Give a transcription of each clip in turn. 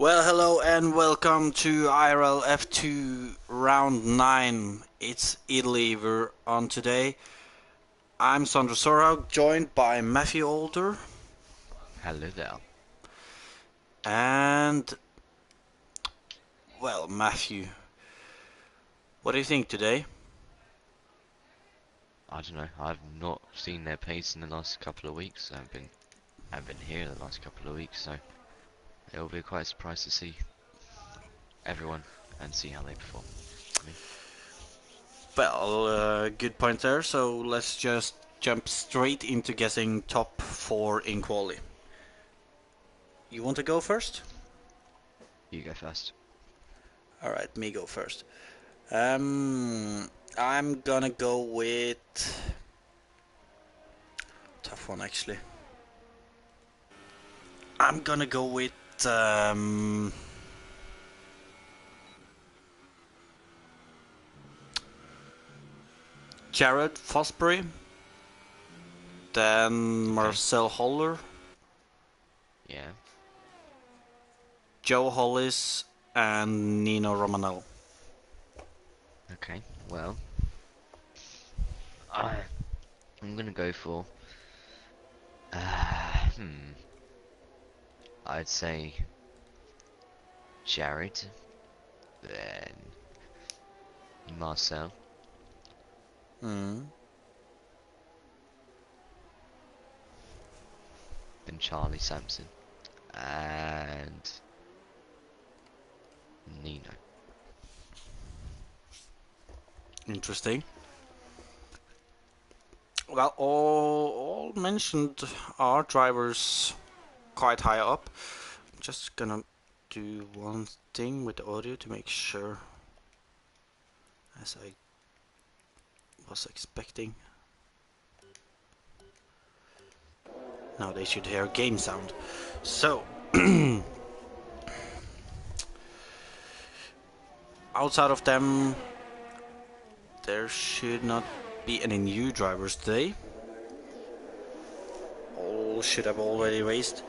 Well, hello and welcome to IRL F2 round 9. It's Italy we're on today. I'm Sandro Sorhaug, joined by Matthew Older. Hello there. And, well, Matthew, what do you think today? I don't know. I've not seen their pace in the last couple of weeks. I've been here the last couple of weeks, so it'll be quite a surprise to see everyone and see how they perform. I mean, Well, good point there, so let's just jump straight into guessing top 4 in quali. You want to go first? you go first. Alright, me go first. I'm gonna go with... Tough one, actually. I'm gonna go with Jared Fosbury, then Okay. Marcel Holler, Yeah. Joe Hollis, and Nino Romanel. Okay. Well, I I'm gonna go for uh, hmm. I'd say Jared, then Marcel, Hmm. then Charlie Sampson, and Nino. Interesting. Well, all mentioned are drivers quite high up. I'm just gonna do one thing with the audio to make sure, as I was expecting. Now they should hear game sound. So, outside of them, there should not be any new drivers today. All should have already raced.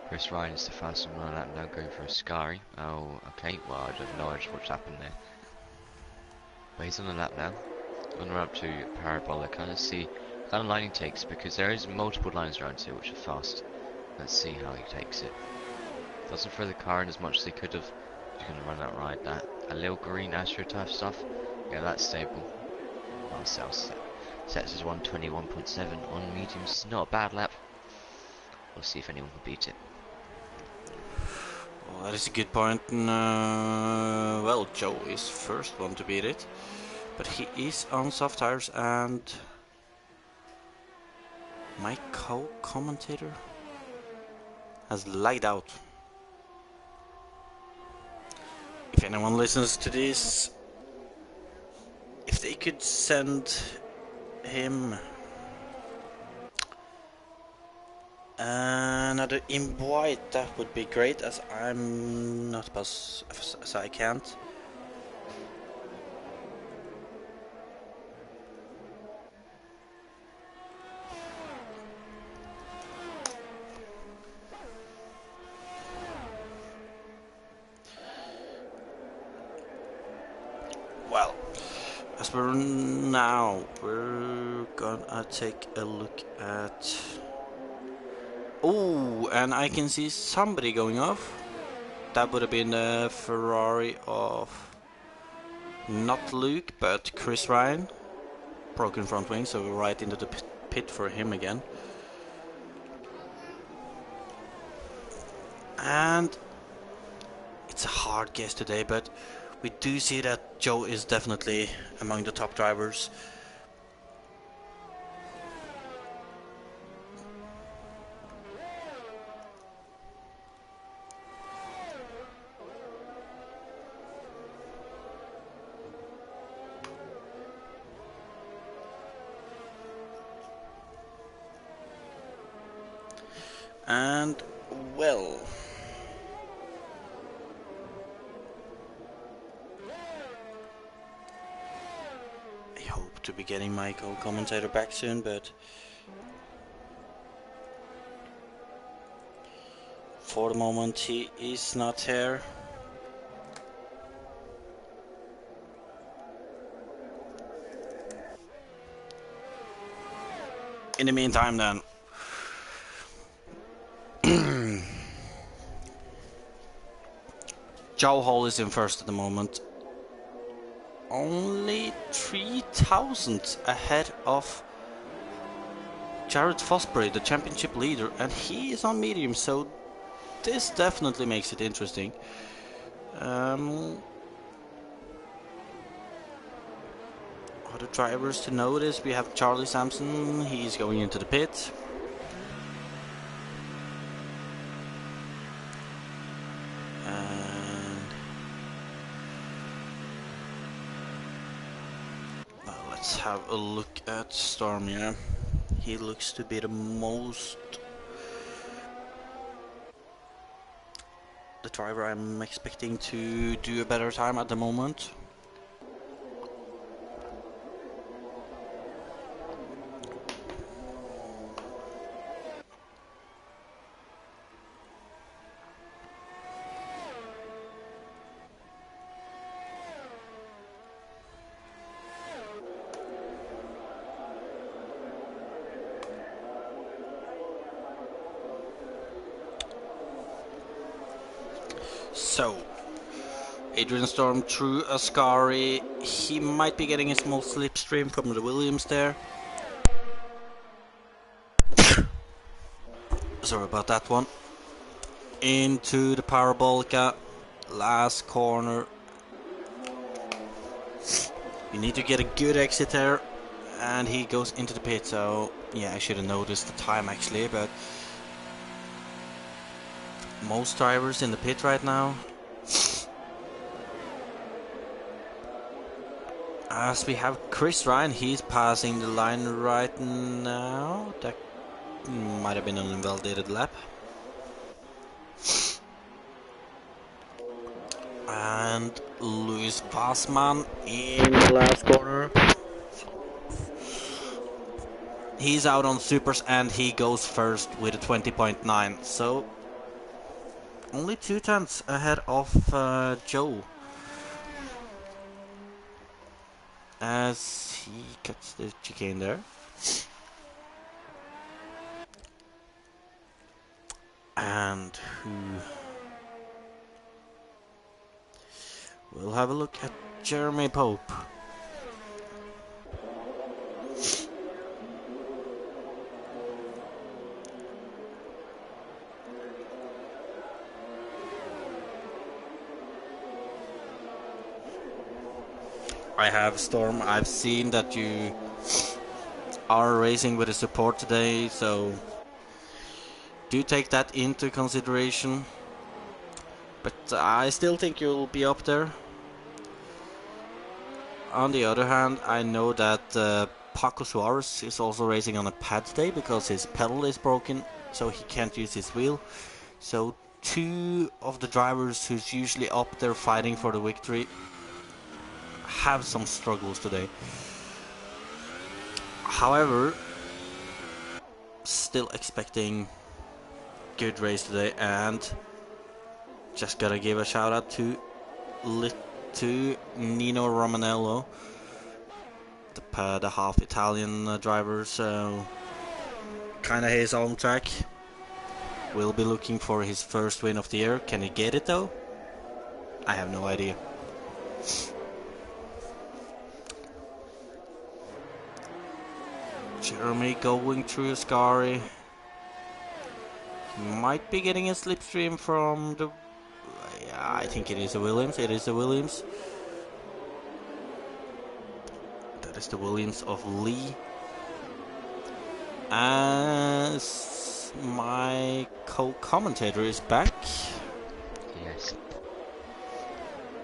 Chris Ryan is the first one on that now going for a Scary. Oh, okay. Well, I don't know what's happened there. But he's on the lap now. On the ramp to Parabola. Kind of see kind of line he takes because there is multiple lines around here which are fast. Let's see how he takes it. Doesn't throw the car in as much as he could have. He's going to run that right. That a little green AstroTurf stuff. Yeah, that's stable. Marcel sets his 121.7 on mediums. Not a bad lap. We'll see if anyone can beat it. Well, that is a good point. Well, Joe is first one to beat it, but he is on soft tires, and my co-commentator has lagged out. If anyone listens to this, if they could send him another invite, that would be great, as I'm not as I can't. Well, as we're gonna take a look at... Oh, and I can see somebody going off. That would have been the Ferrari of not Luke, but Chris Ryan. Broken front wing, so we're right into the pit for him again. And it's a hard guess today, but we do see that Joe is definitely among the top drivers. And, well, I hope to be getting my co-commentator back soon, but For the moment, he is not here. In the meantime, then, Joe Hall is in first at the moment. Only 3,000 ahead of Jared Fosbury, the championship leader, and he is on medium, so this definitely makes it interesting. Other drivers to notice, we have Charlie Sampson, he's going into the pit. And well, let's have a look at Storm, yeah. He looks to be the driver I'm expecting to do a better time at the moment. So, Adrian Storm through Ascari. He might be getting a small slipstream from the Williams there. Sorry about that one. Into the Parabolica. Last corner. We need to get a good exit there. And he goes into the pit. So, yeah, I should have noticed the time actually. But most drivers in the pit right now. As we have Chris Ryan, he's passing the line right now. That might have been an invalidated lap. And Louis Wassman in the last corner. He's out on supers and he goes first with a 20.9. So only 2 tenths ahead of Joe. As he cuts the chicane there. And who... We'll have a look at Jeremy Pope. I have Storm. I've seen that you are racing with a support today, so do take that into consideration. But I still think you'll be up there. On the other hand, I know that Paco Suarez is also racing on a pad today because his pedal is broken, so he can't use his wheel. So 2 of the drivers who's usually up there fighting for the victory have some struggles today. However, still expecting good race today, and just gotta give a shout out to Nino Romanello, the half Italian driver, so kinda his own track. Will be looking for his first win of the year. Can he get it though? I have no idea. Jeremy going through Ascari. Might be getting a slipstream from the... Yeah, I think it is a Williams. It is a Williams. That is the Williams of Lee. As my co-commentator is back. Yes.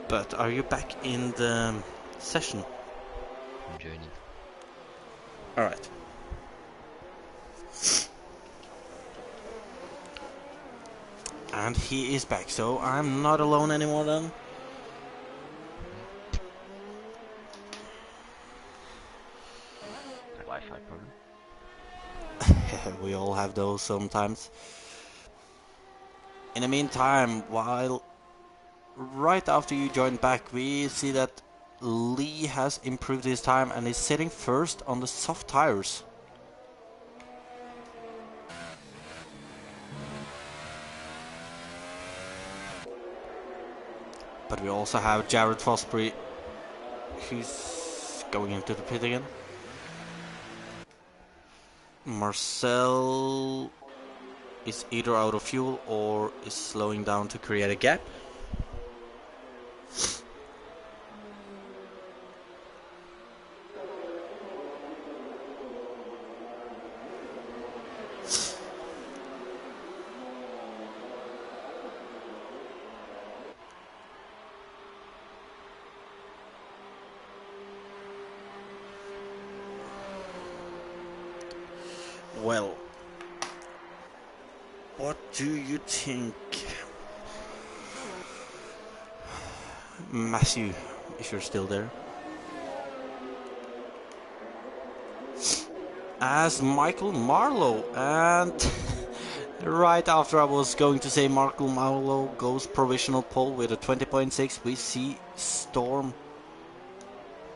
But are you back in the session? I'm joining. Alright. And he is back, so I'm not alone anymore then. Wi-Fi problem. We all have those sometimes. In the meantime, while right after you joined back, we see that Lee has improved his time and is sitting first on the soft tires. But we also have Jared Fosbury, who's going into the pit again. Marcel is either out of fuel or is slowing down to create a gap. Well, what do you think, Matthew, if you're still there? As Michael Marlowe, and right after I was going to say Michael Marlowe goes provisional pole with a 20.6, we see Storm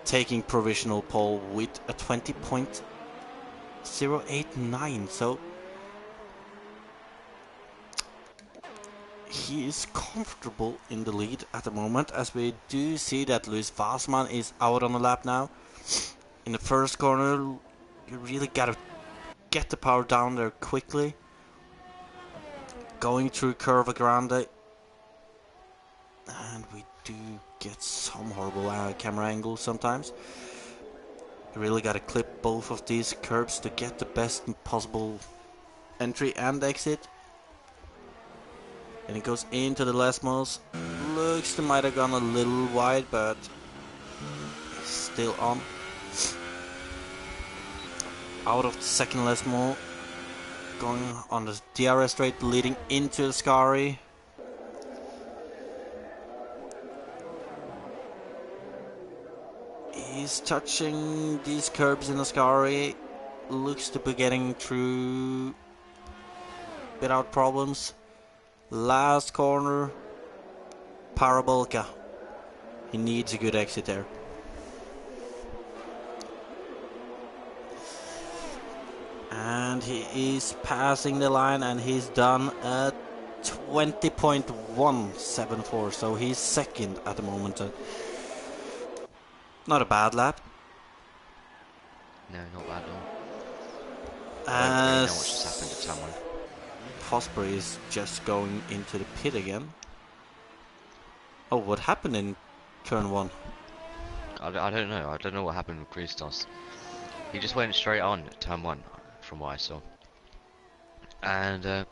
taking provisional pole with a 20.089, so he is comfortable in the lead at the moment, as we do see that Luis Vassman is out on the lap now. In the first corner, you really gotta get the power down there quickly. Going through Curva Grande, and we do get some horrible camera angles sometimes. You really gotta clip both of these curbs to get the best possible entry and exit. And it goes into the Lesmos. Looks to might have gone a little wide, but still on. Out of the second Lesmo, going on the DRS straight leading into the Scary. He's touching these curbs in the Scary. Looks to be getting through without problems. Last corner, Parabolica. He needs a good exit there. And he is passing the line, and he's done at 20.174, so he's second at the moment. Not a bad lap. No, not bad at all. I don't really know what just happened at turn 1. Fosbury is just going into the pit again. Oh, what happened in turn 1? I don't know. I don't know what happened with Christos. He just went straight on at turn 1, from what I saw. And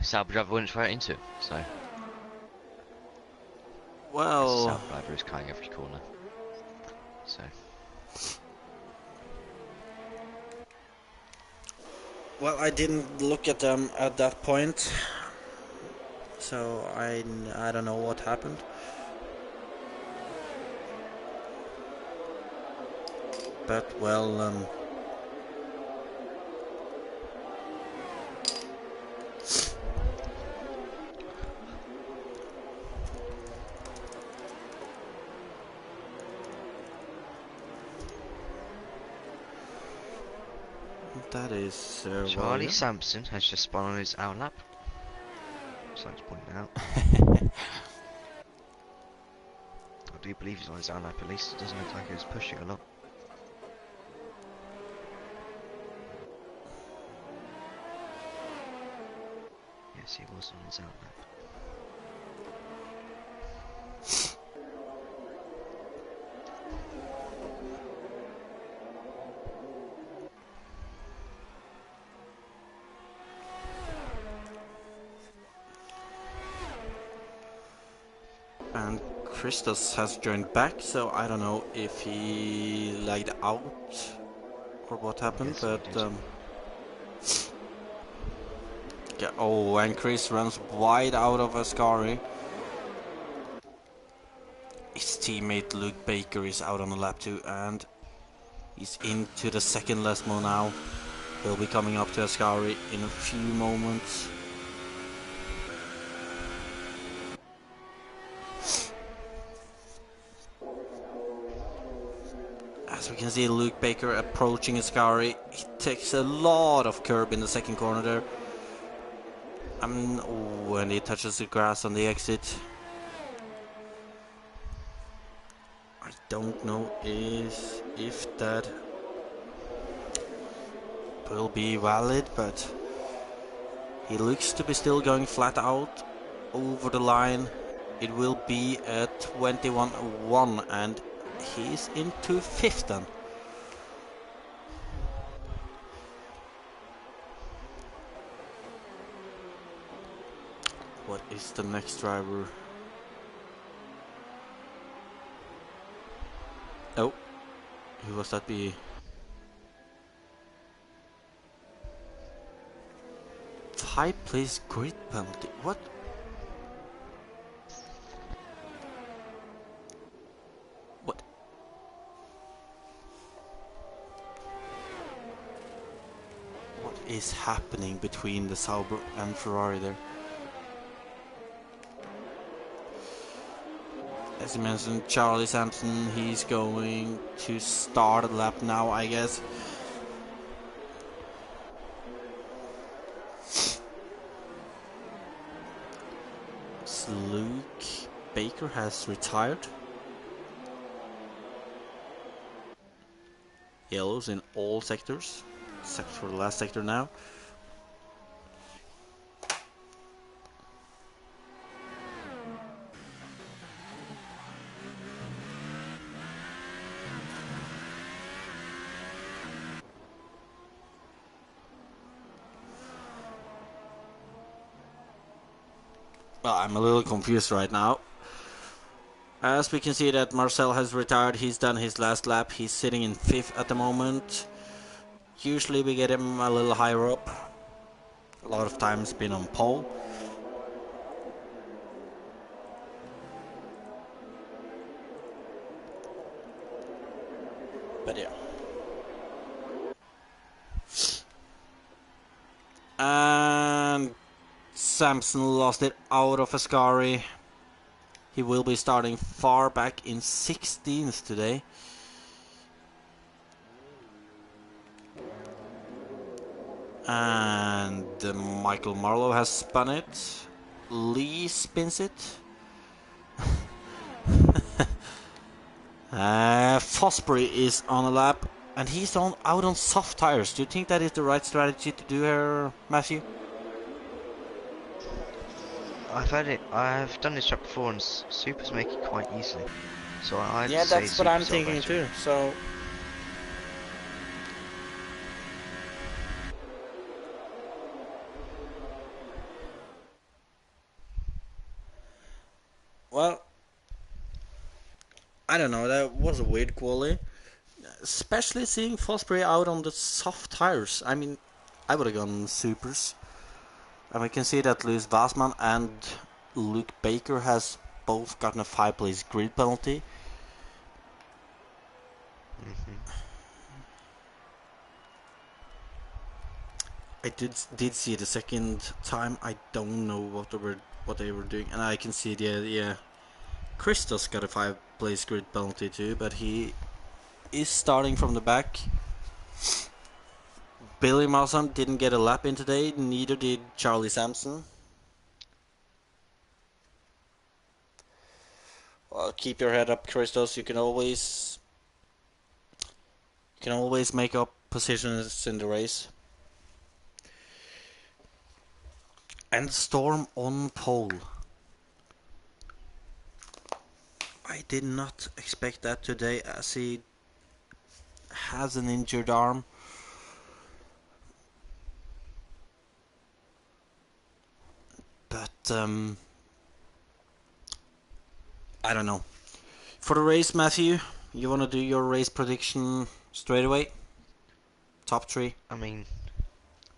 Sauber driver went straight into it, so. Well, Sauber driver is cutting every corner. So. well, I didn't look at them at that point, so I don't know what happened. But well, that is Charlie Sampson has just spun on his out lap. Just like to point out. I do believe he's on his out lap at least. It doesn't look like he was pushing a lot. Yes, he was on his out lap. and Christos has joined back, so I don't know if he laid out or what happened, but yeah, oh, and Chris runs wide out of Ascari. His teammate Luke Baker is out on the lap too, and he's into the second Lesmo now. He'll be coming up to Ascari in a few moments. As we can see, Luke Baker approaching Ascari. He takes a lot of curb in the second corner there. When he touches the grass on the exit. I don't know if that will be valid, but he looks to be still going flat out over the line. It will be a 21-1, and he's into fifth then. What is the next driver? Oh, who was that be? 5 place grid penalty. What? What? What is happening between the Sauber and Ferrari there? As you mentioned, Charlie Sampson, he's going to start a lap now, I guess. Luke Baker has retired. Yellows in all sectors, except for the last sector now. Well, I'm a little confused right now. As we can see that Marcel has retired, he's done his last lap. He's sitting in 5th at the moment. Usually we get him a little higher up. A lot of times been on pole. But yeah. And Samson lost it out of Ascari. He will be starting far back in 16th today. And Michael Marlowe has spun it. Lee spins it. Fosbury is on a lap, and he's out on soft tires. Do you think that is the right strategy to do here, Matthew? I've done this job before, and supers make it quite easily. So I'd Yeah, say that's what I'm supers are thinking better. too. So. Well, I don't know, that was a weird quality. Especially seeing Fosbury out on the soft tires. I mean, I would have gone supers. And we can see that Lewis Vassman and Luke Baker has both gotten a 5 place grid penalty. I did see the second time. I don't know what they were doing, and I can see Christos got a 5 place grid penalty too, but he is starting from the back. Billy Mawson didn't get a lap in today, neither did Charlie Sampson. Well, keep your head up, Christos. You can always make up positions in the race. And Storm on pole. I did not expect that today, as he has an injured arm. But I don't know. For the race, Matthew, you want to do your race prediction straight away? Top 3? I mean,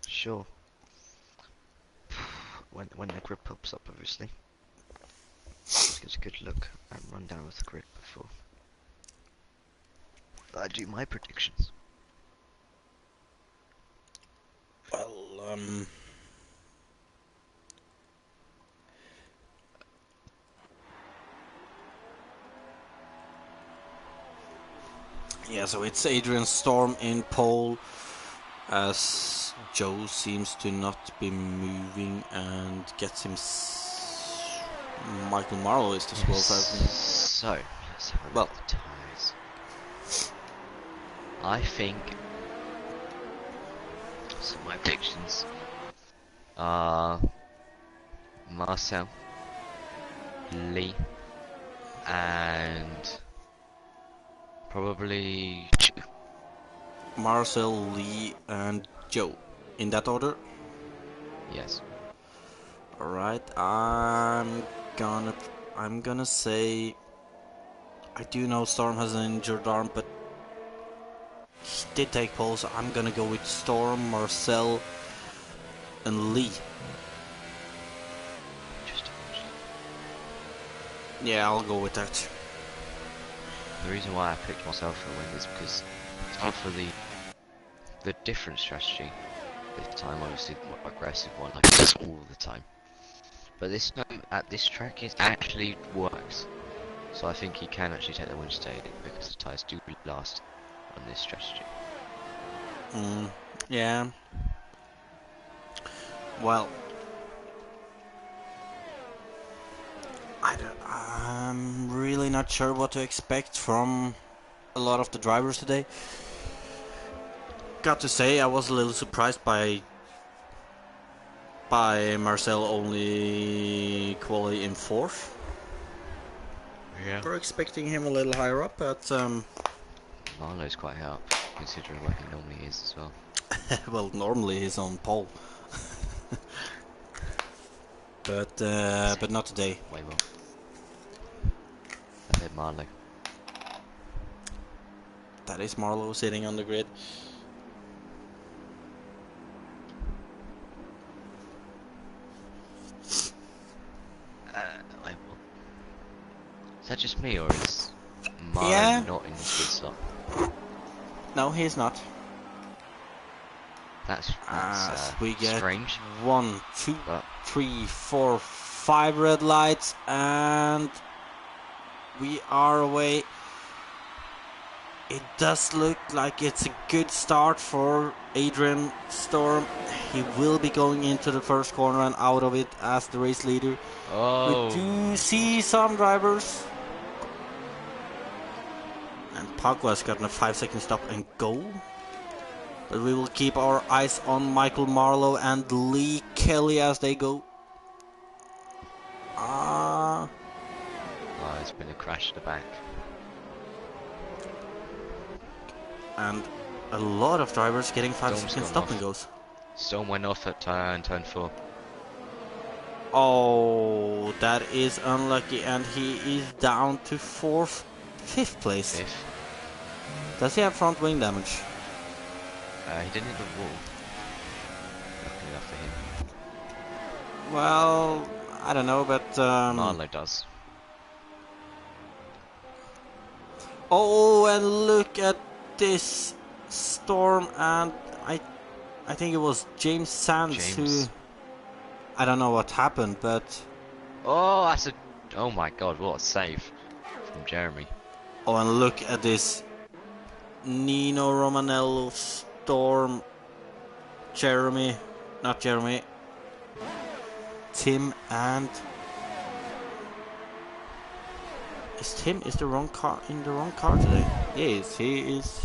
sure. When the grid pops up, obviously. Just gives a good look and run down with the grid before I do my predictions. Well, Yeah, so it's Adrian Storm in pole, as Joe seems to not be moving and gets him. Michael Marlowe is the Yes. 12th, I think. So let's have a look Well, at the tyres. I think so. My predictions are Marcel, Lee, and probably Marcel, Lee, and Joe. In that order? yes. Alright, gonna I'm gonna say I do know Storm has an injured arm, but he did take pole, so I'm gonna go with Storm, Marcel, and Lee. Just Yeah, I'll go with that. the reason why I picked myself for the win is because it's not for the different strategy. This time, obviously, the more aggressive one, like it does all the time. But this time, at this track, it actually works. So I think he can actually take the win today because the tyres do last on this strategy. Yeah. Well, I'm really not sure what to expect from a lot of the drivers today. Got to say, I was a little surprised by Marcel only quality in 4th. Yeah. We're expecting him a little higher up, but Marlowe's quite high up, considering what he normally is as well. well, normally he's on pole, but not today. Way more. I said Marlowe. That is Marlowe sitting on the grid. Way more. Is that just me, or is Marlowe Yeah. not in his good slot? No, he's not. That's We get strange. 1, 2, But 3, 4, 5 red lights, and we are away. It does look like it's a good start for Adrian Storm. He will be going into the first corner and out of it as the race leader. oh, We do see some drivers. And Paco has gotten a 5-second stop and go. But we will keep our eyes on Michael Marlowe and Lee Kelly as they go. oh, it's been a crash at the back. And a lot of drivers getting 5-second Storm's stop gone and off. goes. Storm went off at turn 4. Oh, that is unlucky, and he is down to 5th place. 5th. Does he have front wing damage? He didn't hit the wall. Luckily enough for him. Well, I don't know, but Marlowe does. oh, and look at this Storm, and I think it was James Sands who, I don't know what happened, but oh, that's a, oh my god, what a save from Jeremy. oh, and look at this Nino Romanello, Storm, Tim, and is the wrong car in the wrong car today? Yes, he is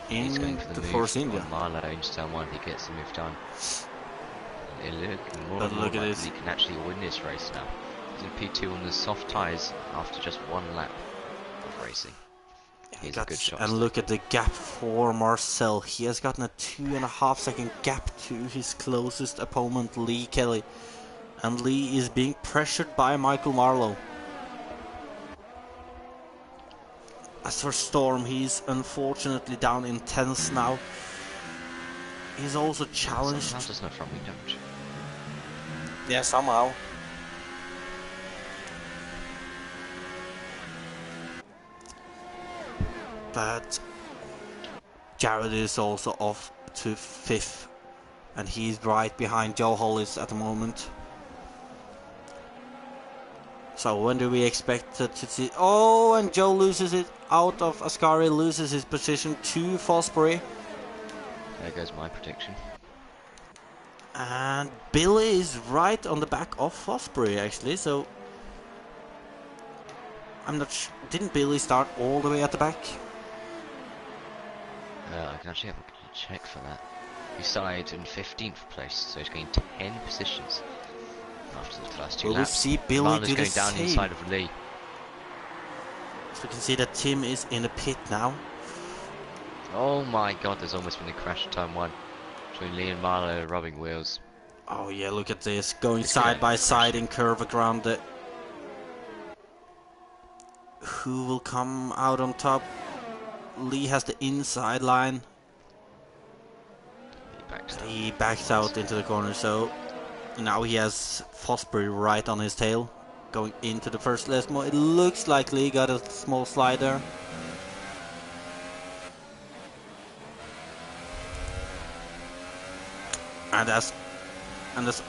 He's going in for the the Force move India. on Marlowe into turn 1. He gets the move done. It looks more But and more look at like this. he can actually win this race now. He's in P2 on the soft tyres after just 1 lap of racing. He's a good shot. And look at the gap for Marcel. He has gotten a 2.5-second gap to his closest opponent, Lee Kelly. And Lee is being pressured by Michael Marlowe. As for Storm, he's unfortunately down in 10th now. He's also challenged. Somehow doesn't have front wing damage. Yeah, somehow. But Jared is also off to 5th. And he's right behind Joe Hollis at the moment. So when do we expect to see? Oh, and Joe loses it out of Ascari, loses his position to Fosbury. There goes my prediction. And Billy is right on the back of Fosbury actually, so I'm not didn't Billy start all the way at the back? I can actually have a check for that. He started in 15th place, so he's gained 10 positions after the first 2 Will we laps. see Billy Marlo's do the going down same? inside of Lee. So we can see that Tim is in the pit now. Oh my god, there's almost been a crash at turn 1 between Lee and Marlo rubbing wheels. Oh yeah, look at this, going This could side end by in a side crash. in curve around the... Who will come out on top? Lee has the inside line. He backs out into the corner, so now he has Fosbury right on his tail. Going into the first last mo. It looks like Lee got a small slide there. And as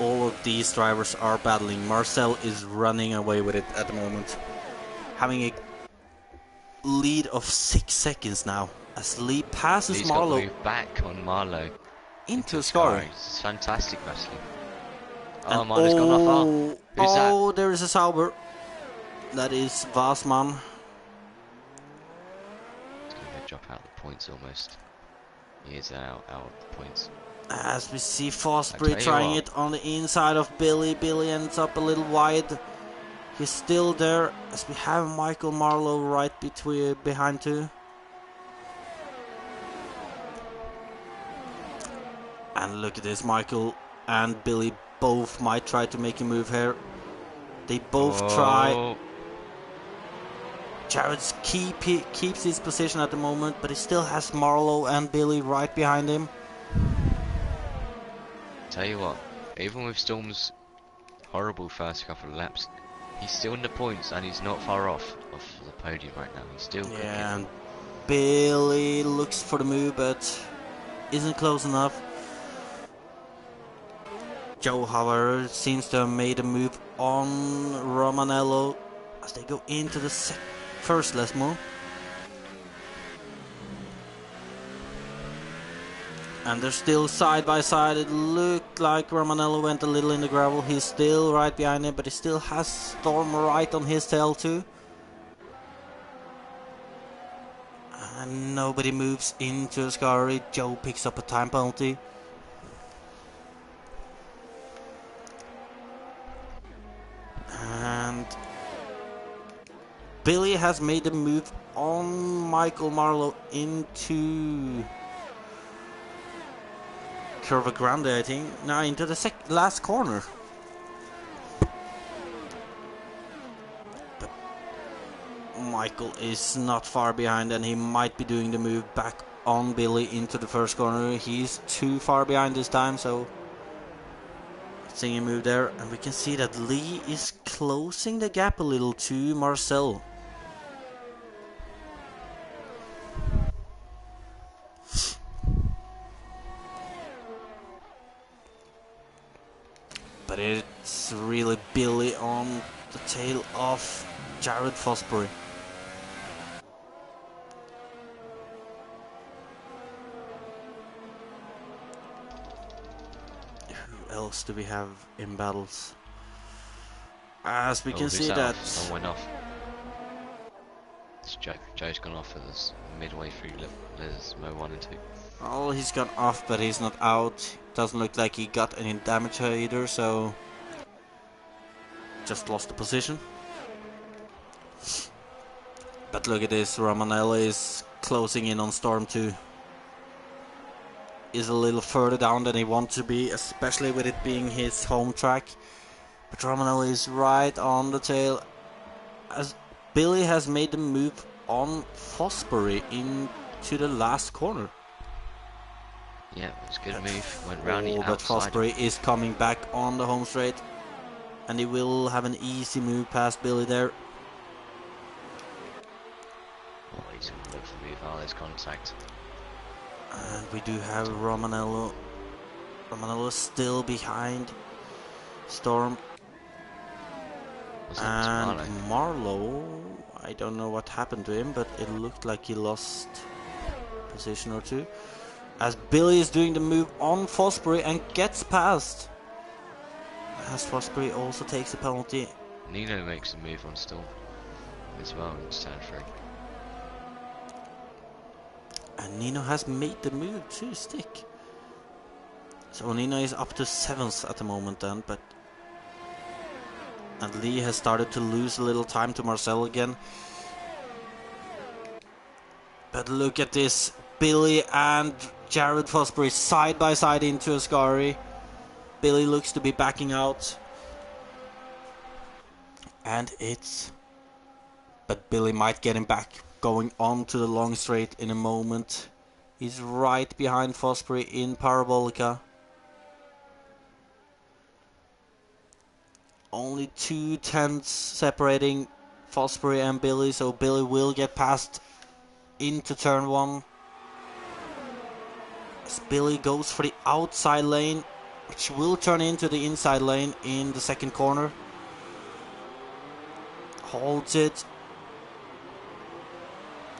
all of these drivers are battling, Marcel is running away with it at the moment. Having a lead of 6 seconds now. As Lee passes Lee's Marlowe. got moved back on Marlo into Ascari. It's fantastic wrestling. And Oh, Marlo's gone off. Oh, who's that? There is a Sauber. That is Vassman. He's going to drop out the points almost. He is out of the points. As we see Fosbury trying it on the inside of Billy. Billy ends up a little wide. He's still there as we have Michael Marlowe right behind too. And look at this, Michael and Billy both might try to make a move here. They both try. Jared keeps his position at the moment, but he still has Marlowe and Billy right behind him. Tell you what, even with Storm's horrible first couple of laps, he's still in the points and he's not far off the podium right now. He's still cooking. And Billy looks for the move, but isn't close enough. Joe, however, seems to have made a move on Romanello as they go into the first last move. And they're still side by side. It looked like Romanello went a little in the gravel. He's still right behind him, but he still has Storm right on his tail too. And nobody moves into Ascari. Joe picks up a time penalty. And Billy has made a move on Michael Marlowe into Curva Grande, I think. Now into the last corner. But Michael is not far behind, and he might be doing the move back on Billy into the first corner. He's too far behind this time, so seeing a move there, and we can see that Lee is closing the gap a little to Marcel. But it's really Billy on the tail of Jared Fosbury. Who else do we have in battles? As we can see that someone went off. It's Joe. Joe's gone off for this midway through there's Mo 1 and 2. Oh, he's gone off, but he's not out. Doesn't look like he got any damage either, so just lost the position. But look at this, Romanello is closing in on Storm 2. Is a little further down than he wants to be, especially with it being his home track. But Romanello is right on the tail, as Billy has made the move on Fosbury into the last corner. Yeah, it was a good move. Went round the but outside. Fosbury is coming back on the home straight, and he will have an easy move past Billy there. Oh, he's going to look for move. Oh, there's contact. And we do have Romanello. Romanello still behind Storm. And Marlow. Marlow, I don't know what happened to him, but it looked like he lost a position or two. As Billy is doing the move on Fosbury and gets past. As Fosbury also takes a penalty. Nino makes a move on Storm as well in turn 3. And Nino has made the move to stick. So Nino is up to 7th at the moment then, but... And Lee has started to lose a little time to Marcel again. But look at this. Billy and Jared Fosbury side by side into Ascari. Billy looks to be backing out. And it's... But Billy might get him back. Going on to the long straight in a moment. He's right behind Fosbury in Parabolica. Only 2 tenths separating Fosbury and Billy, so Billy will get past into turn 1. As Billy goes for the outside lane, which will turn into the inside lane in the second corner. Holds it.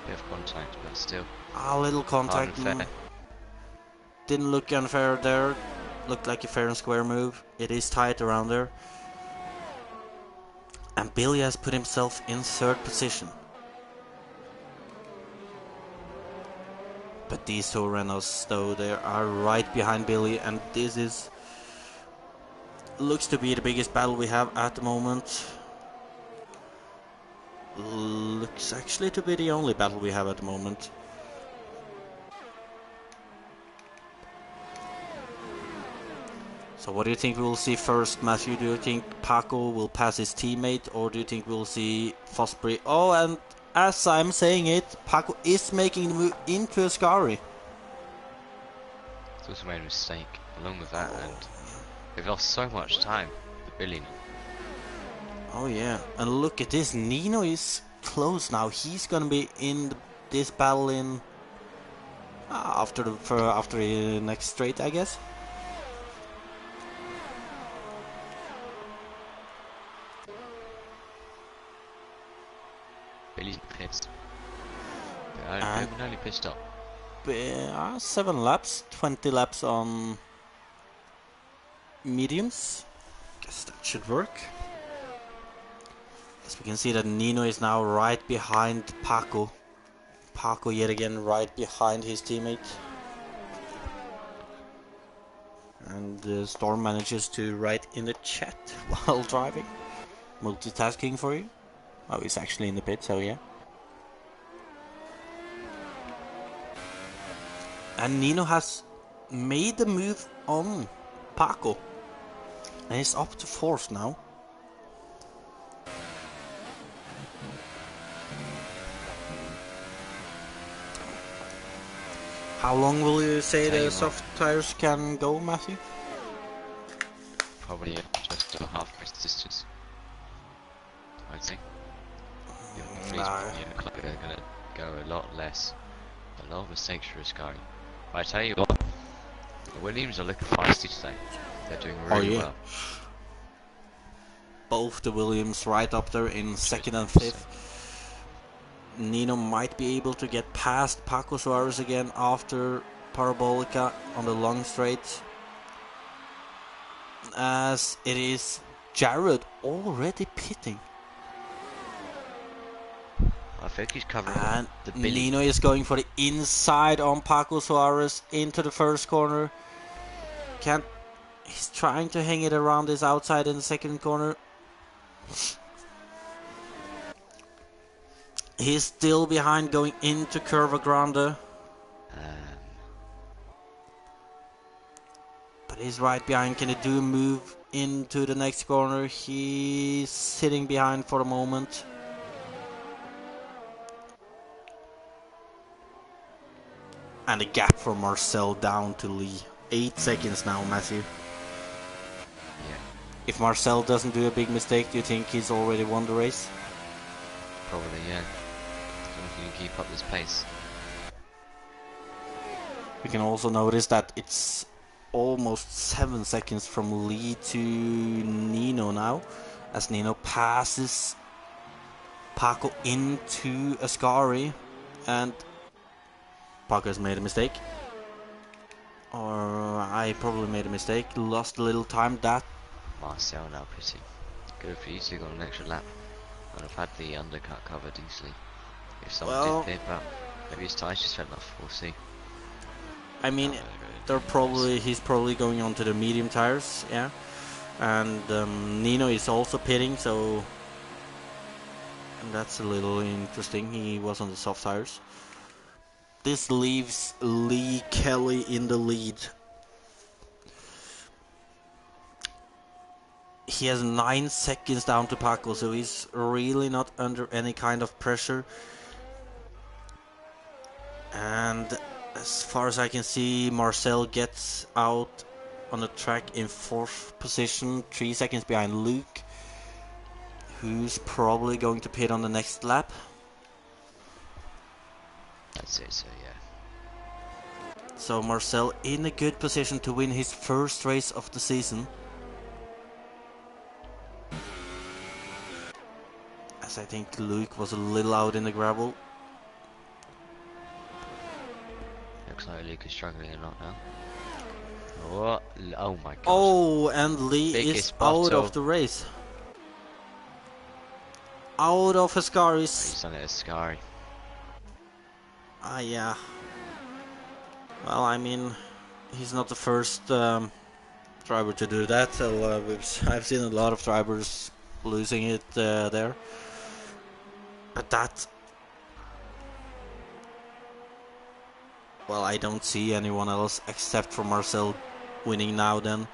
Bit of contact, but still. A little contact. Didn't look unfair there. Looked like a fair and square move. It is tight around there. And Billy has put himself in 3rd position. But these two Renaults, though, they are right behind Billy, and this is... looks to be the biggest battle we have at the moment. Looks actually to be the only battle we have at the moment. So what do you think we will see first, Matthew? Do you think Paco will pass his teammate, or do you think we'll see Fosbury? Oh, and as I'm saying it, Paco is making the move into Ascari. He's also made a mistake along with that, and they've lost so much time, the Billy. Oh yeah, and look at this, Nino is close now. He's gonna be in this battle in after the next straight, I guess. Billy's pissed. I'm only pissed off. 7 laps, 20 laps on mediums. Guess that should work. As we can see that Nino is now right behind Paco. Paco yet again right behind his teammate. And Storm manages to write in the chat while driving. Multitasking for you. Oh, he's actually in the pit, so yeah. And Nino has made the move on Paco. And he's up to 4th now. How long will you say the soft tires can go, Matthew? Probably just a half race distance, I'd say. They're going to go a lot less. A lot of mistakes for Ascari. But I tell you what, the Williams are looking feisty today. They're doing really well. Both the Williams right up there in 2nd and 5th. Nino might be able to get past Paco Suarez again after Parabolica on the long straight. As it is Jared already pitting. I think he's covering And the Billy. Nino is going for the inside on Paco Suarez into the 1st corner. He's trying to hang it around this outside in the 2nd corner. He's still behind going into Curva Grande. But he's right behind. Can he do a move into the next corner? He's sitting behind for the moment. And the gap from Marcel down to Lee. 8 seconds now, Matthew. Yeah. If Marcel doesn't do a big mistake, do you think he's already won the race? Probably, yeah. As long as he can keep up this pace. We can also notice that it's almost 7 seconds from Lee to Nino now. as Nino passes Paco into Ascari, and Paco has made a mistake. Or I probably made a mistake, lost a little time. That Marcel now pitting. Good for you to go on an extra lap. I'd have had the undercut covered easily if someone did pit, but maybe his tyres just fell off. We'll see. I mean, he's probably going on to the medium tires, yeah. And Nino is also pitting, so and that's a little interesting. He was on the soft tires. This leaves Lee Kelly in the lead. He has 9 seconds down to Paco, so he's really not under any kind of pressure. And as far as I can see, Marcel gets out on the track in 4th position, 3 seconds behind Luke, who's probably going to pit on the next lap. That's it, so yeah. So Marcel in a good position to win his first race of the season. As I think Luke was a little out in the gravel. Looks like Luke is struggling a lot now. Oh my god. Oh, and Lee is out of the race. Out of Ascari's. He's on it, Ascari. Yeah. Well, I mean, he's not the first driver to do that. So I've seen a lot of drivers losing it there. But that... Well, I don't see anyone else except for Marcel winning now then.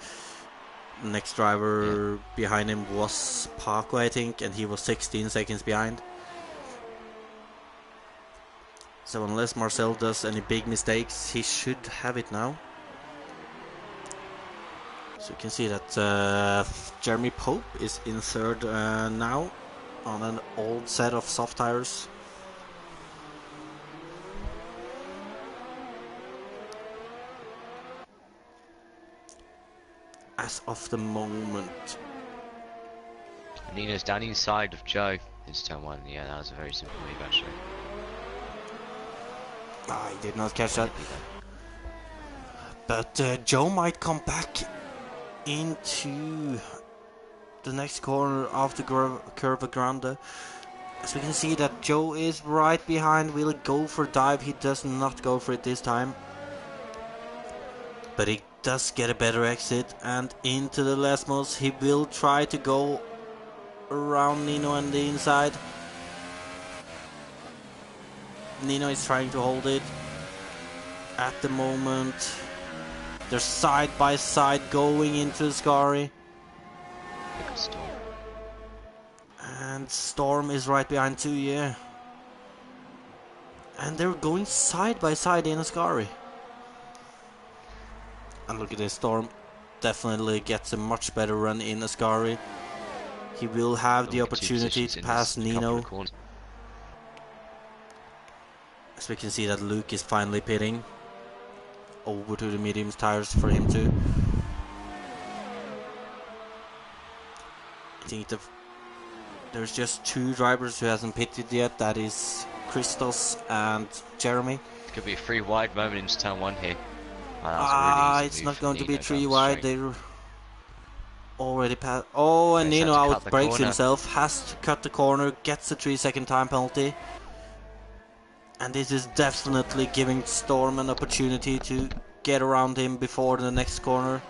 Next driver behind him was Paco, I think, and he was 16 seconds behind. So unless Marcel does any big mistakes, he should have it now. So you can see that Jeremy Pope is in 3rd now on an old set of soft tires. As of the moment. Nino's down inside of Joe. It's turn 1. Yeah, that was a very simple move actually. I did not catch that. But Joe might come back into the next corner of the Curva Grande. As we can see that Joe is right behind. Will go for dive? He does not go for it this time. But he does get a better exit and into the Lesmos. He will try to go around Nino on the inside. Nino is trying to hold it. At the moment, they're side by side going into Ascari. And Storm is right behind too, yeah. And they're going side by side in Ascari. And look at this, Storm definitely gets a much better run in Ascari. He will have the opportunity to pass Nino. As we can see that Luke is finally pitting over to the medium tires for him too. I think there's just 2 drivers who hasn't pitted yet. That is Christos and Jeremy. Could be a 3 wide moment into turn 1 here. Really it's not going to be 3 wide. They're already passed. Oh, and Nino out breaks himself. Has to cut the corner. Gets a 3-second time penalty. And this is definitely giving Storm an opportunity to get around him before the next corner.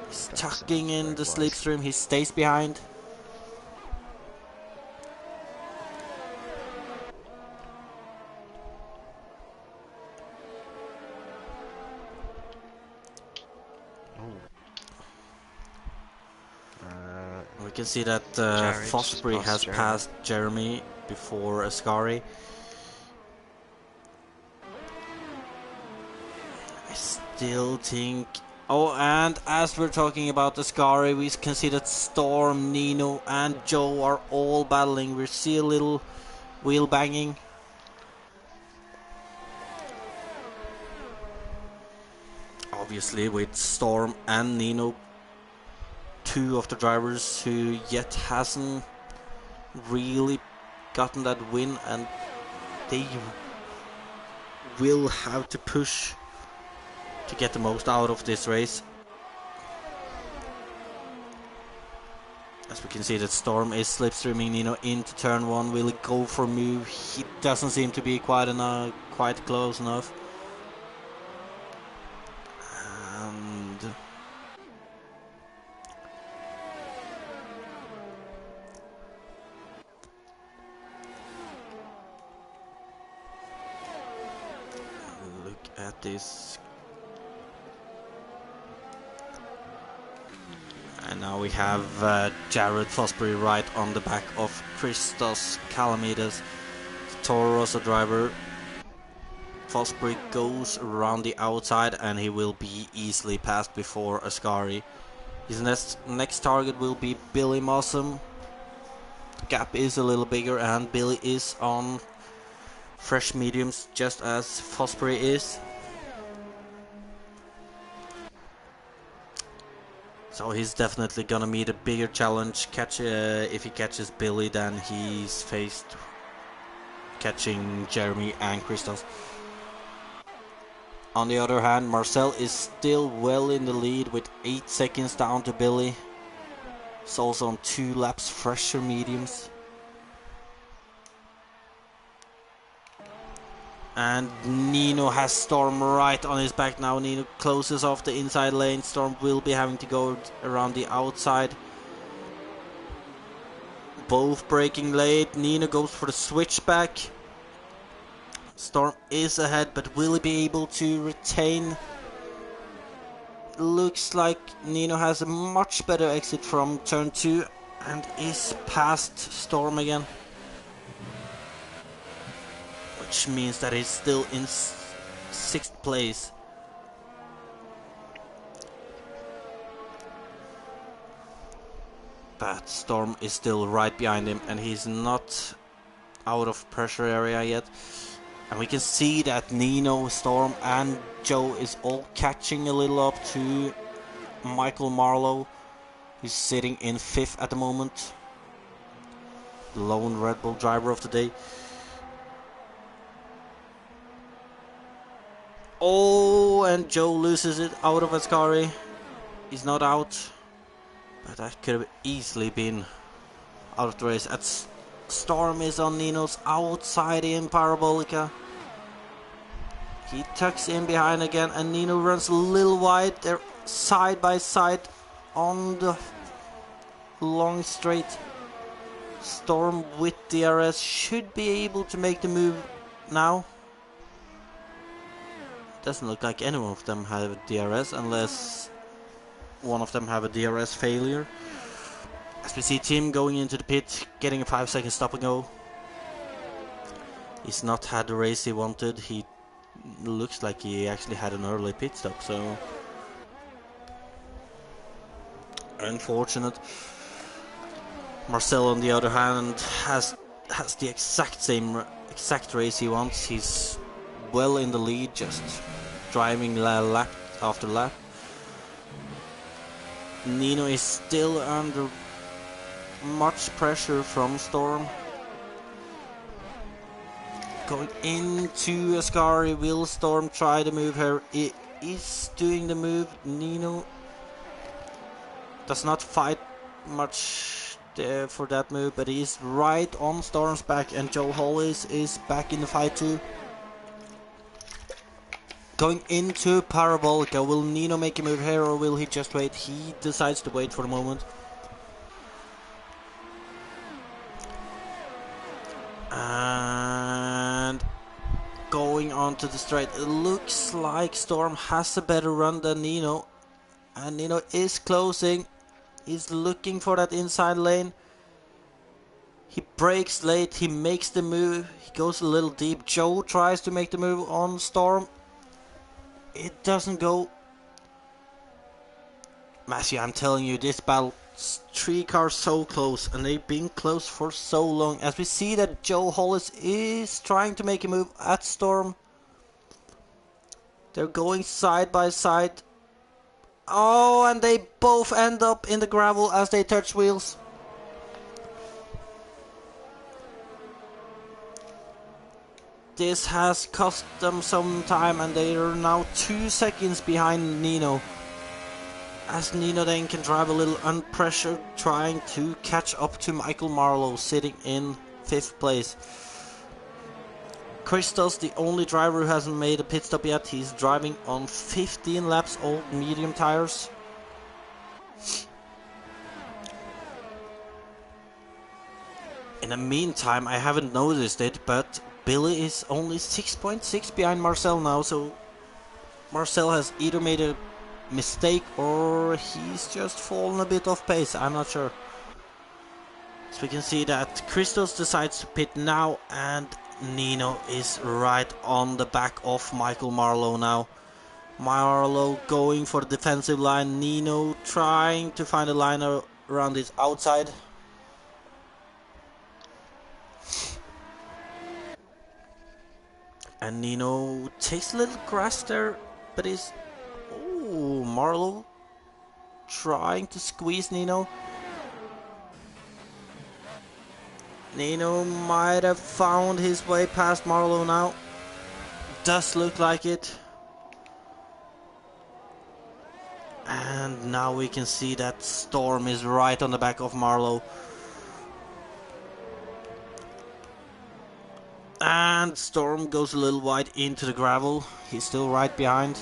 He's tucking in the slipstream. He stays behind. We can see that Fosbury has passed Jeremy before Ascari. I still think... Oh, and as we're talking about Ascari, we can see that Storm, Nino and Joe are all battling. We see a little wheel banging. Obviously with Storm and Nino two of the drivers who yet hasn't really gotten that win, and they will have to push to get the most out of this race. As we can see that Storm is slipstreaming Nino into turn 1. Will he go for a move? He doesn't seem to be quite close enough. And look at this. And now we have Jared Fosbury right on the back of Christos Kalamides, Toro Rosso driver. Fosbury goes around the outside and he will be easily passed before Ascari. His next target will be Billy Mossum. The gap is a little bigger and Billy is on fresh mediums just as Fosbury is. So he's definitely gonna meet a bigger challenge if he catches Billy than he's faced catching Jeremy and Christos. On the other hand, Marcel is still well in the lead with 8 seconds down to Billy. He's also on 2 laps fresher mediums. And Nino has Storm right on his back now. Nino closes off the inside lane. Storm will be having to go around the outside. Both braking late. Nino goes for the switchback. Storm is ahead, but will he be able to retain? Looks like Nino has a much better exit from turn 2 and is past Storm again. Which means that he's still in 6th place. But Storm is still right behind him and he's not out of pressure area yet. And we can see that Nino, Storm and Joe is all catching a little up to Michael Marlowe. He's sitting in 5th at the moment. The lone Red Bull driver of the day. Oh, and Joe loses it out of Ascari. He's not out, but that could have easily been out of the race. Storm is on Nino's outside in Parabolica. He tucks in behind again, and Nino runs a little wide. They're side by side on the long straight. Storm with DRS should be able to make the move now. Doesn't look like any of them have a DRS unless one of them have a DRS failure. As we see Tim going into the pit, getting a 5-second stop and go. He's not had the race he wanted. He looks like he actually had an early pit stop, so unfortunate. Marcel on the other hand has the exact race he wants. He's well in the lead, just driving lap after lap. Nino is still under much pressure from Storm. Going into Ascari, will Storm try to move her? It is doing the move. Nino does not fight much there for that move, but he is right on Storm's back, and Joe Hollis is back in the fight too. Going into Parabolica, will Nino make a move here or will he just wait? He decides to wait for the moment. And going onto the straight, it looks like Storm has a better run than Nino. And Nino is closing. He's looking for that inside lane. He brakes late, he makes the move, he goes a little deep. Joe tries to make the move on Storm. It doesn't go. Matthew, I'm telling you, this battle, 3 cars so close, and they've been close for so long. As we see that Joe Hollis is trying to make a move at Storm. They're going side by side. Oh, and they both end up in the gravel as they touch wheels. This has cost them some time, and they are now 2 seconds behind Nino. As Nino then can drive a little unpressured, trying to catch up to Michael Marlowe, sitting in 5th place. Christos, the only driver who hasn't made a pit stop yet, he's driving on 15 laps old medium tires. In the meantime, I haven't noticed it, but Billy is only 6.6 behind Marcel now, so Marcel has either made a mistake or he's just fallen a bit off pace, I'm not sure. So we can see that Christos decides to pit now, and Nino is right on the back of Michael Marlowe now. Marlowe going for the defensive line, Nino trying to find a line around his outside. And Nino takes a little grass there, but is... Oh, Marlowe trying to squeeze Nino. Nino might have found his way past Marlowe now. Does look like it. And now we can see that Storm is right on the back of Marlowe. And Storm goes a little wide into the gravel. He's still right behind.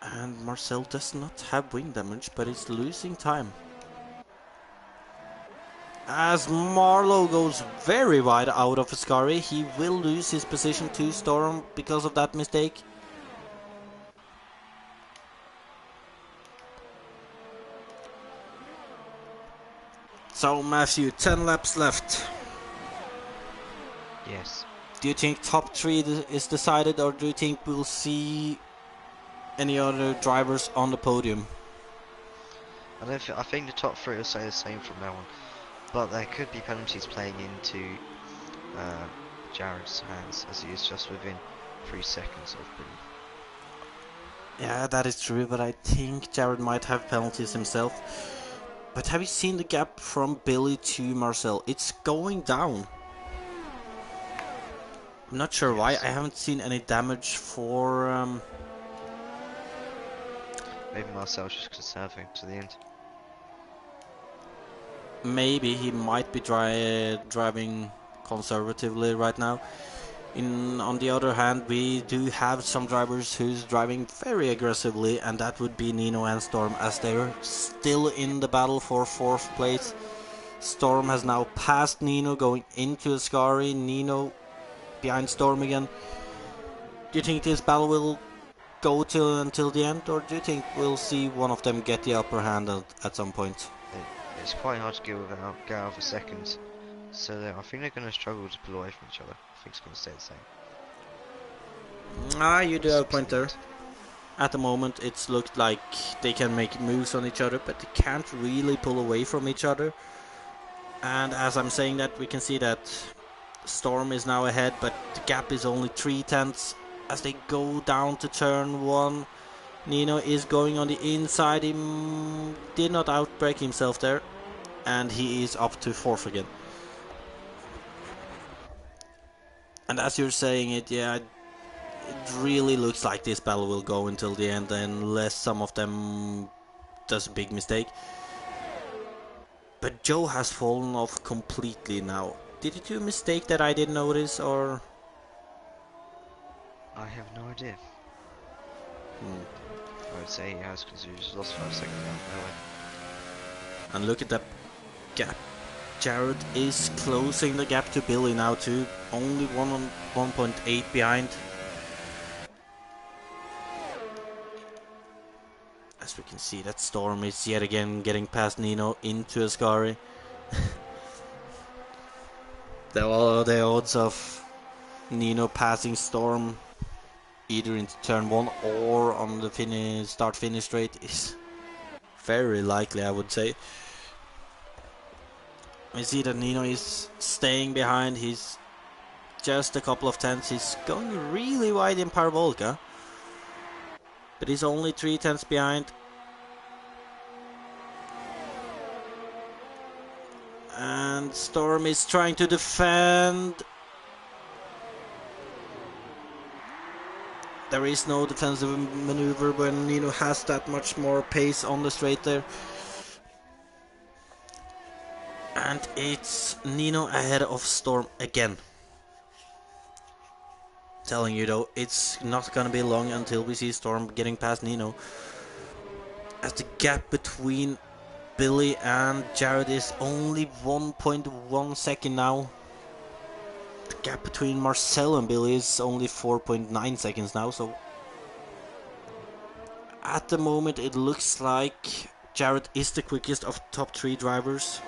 And Marcel does not have wing damage, but is losing time. As Marlowe goes very wide out of Ascari, he will lose his position to Storm because of that mistake. So Matthew, 10 laps left. Yes. Do you think top 3 is decided, or do you think we'll see any other drivers on the podium? I think the top 3 will stay the same from now on, but there could be penalties playing into Jared's hands, as he is just within 3 seconds of Billy. Yeah, that is true, but I think Jared might have penalties himself. But have you seen the gap from Billy to Marcel? It's going down. I'm not sure why. I haven't seen any damage for... Maybe Marcel's just conserving to the end. Maybe he might be driving conservatively right now. On the other hand, we do have some drivers who's driving very aggressively, and that would be Nino and Storm, as they're still in the battle for 4th place. Storm has now passed Nino going into Ascari. Nino behind Storm again. Do you think this battle will go until the end, or do you think we'll see one of them get the upper hand at some point? It's quite hard to get out of a second, so I think they're going to struggle to pull away from each other. I think it's going to stay the same. You do have a point there. At the moment, it's looked like they can make moves on each other, but they can't really pull away from each other. And as I'm saying that, we can see that Storm is now ahead, but the gap is only 3/10 as they go down to turn 1. Nino is going on the inside. He did not outbrake himself there, and he is up to 4th again. And as you're saying it, yeah, it really looks like this battle will go until the end, unless some of them does a big mistake. But Joe has fallen off completely now. Did he do a mistake that I didn't notice, or...? I have no idea. I would say he has, because he just lost 5 seconds down the way. And look at that gap. Jared is closing the gap to Billy now too. Only 1.8 behind. As we can see, that Storm is yet again getting past Nino into Ascari. The odds of Nino passing Storm either into turn 1 or on the start-finish straight is very likely, I would say. We see that Nino is staying behind. He's just a couple of tenths. He's going really wide in Parabolica, but he's only 3 tenths behind. And Storm is trying to defend. There is no defensive maneuver when Nino has that much more pace on the straight there. And it's Nino ahead of Storm again. Telling you though, it's not gonna be long until we see Storm getting past Nino. As the gap between Billy and Jared is only 1.1 second now. The gap between Marcel and Billy is only 4.9 seconds now, so at the moment it looks like Jared is the quickest of top 3 drivers.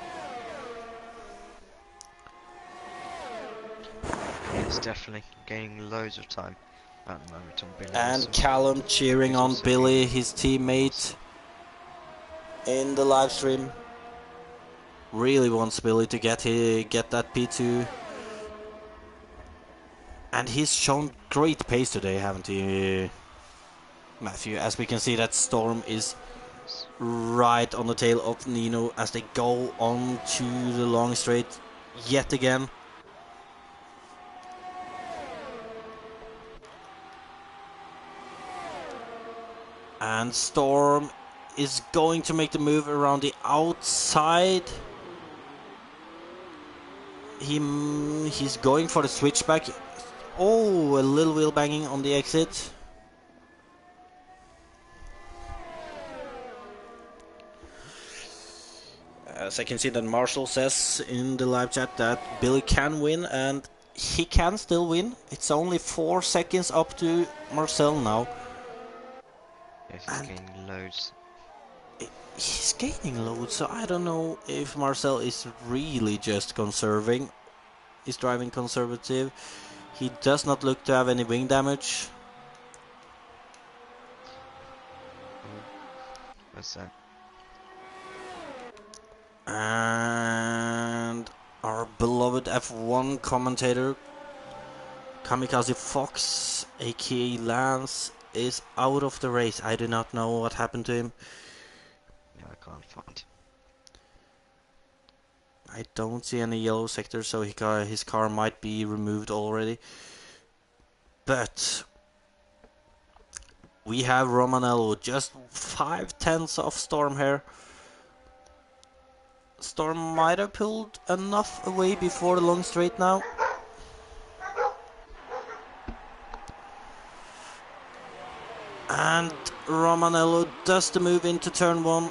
Yes, definitely gaining loads of time at the moment on Billy. And Callum cheering on Billy, his teammate, in the live stream. Really wants Billy to get that P2. And he's shown great pace today, haven't he, Matthew? As we can see that Storm is right on the tail of Nino as they go on to the long straight yet again. And Storm is going to make the move around the outside. He's going for the switchback. Oh, a little wheel banging on the exit. As I can see that Marshall says in the live chat that Billy can win, and he can still win. It's only 4 seconds up to Marcel now. Yes, he's gaining loads. He's gaining loads, so I don't know if Marcel is really just conserving. He's driving conservative. He does not look to have any wing damage. What's that? And our beloved F1 commentator, KAMIKAZE-FOX, aka Lance, is out of the race. I do not know what happened to him. Yeah, I can't find. I don't see any yellow sector, so his car might be removed already. But we have Romanello just 5 tenths off Storm here. Storm might have pulled enough away before the long straight now. And Romanello does the move into turn 1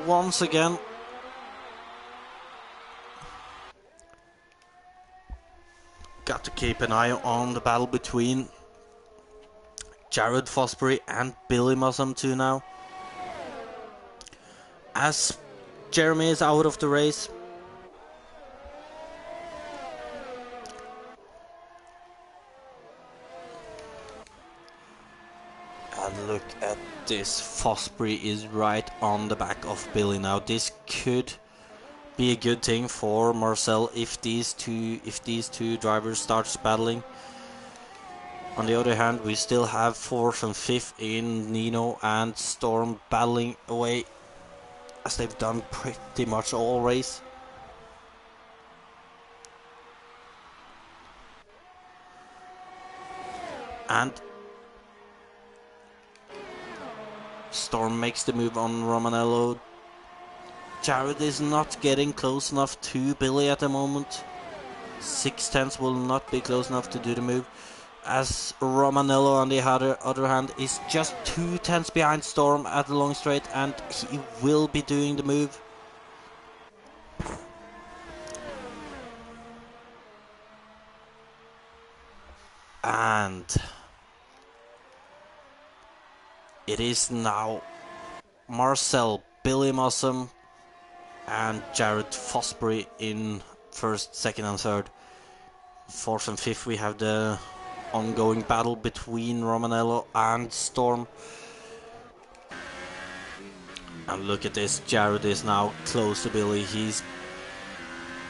once again. Got to keep an eye on the battle between Jared Fosbury and Billy Mussam too now. As Jeremy is out of the race. And look at this, Fosbury is right on the back of Billy now. This could be a good thing for Marcel if these two drivers starts battling. On the other hand, we still have 4th and 5th in Nino and Storm battling away, as they've done pretty much all race. And Storm makes the move on Romanello. Jared is not getting close enough to Billy at the moment. 6 tenths will not be close enough to do the move. As Romanello on the other hand is just 2 tenths behind Storm at the long straight, and he will be doing the move. And it is now Marcel, Billy Mussam and Jared Fosbury in 1st, 2nd and 3rd. 4th and 5th we have the ongoing battle between Romanello and Storm. And look at this, Jared is now close to Billy. He's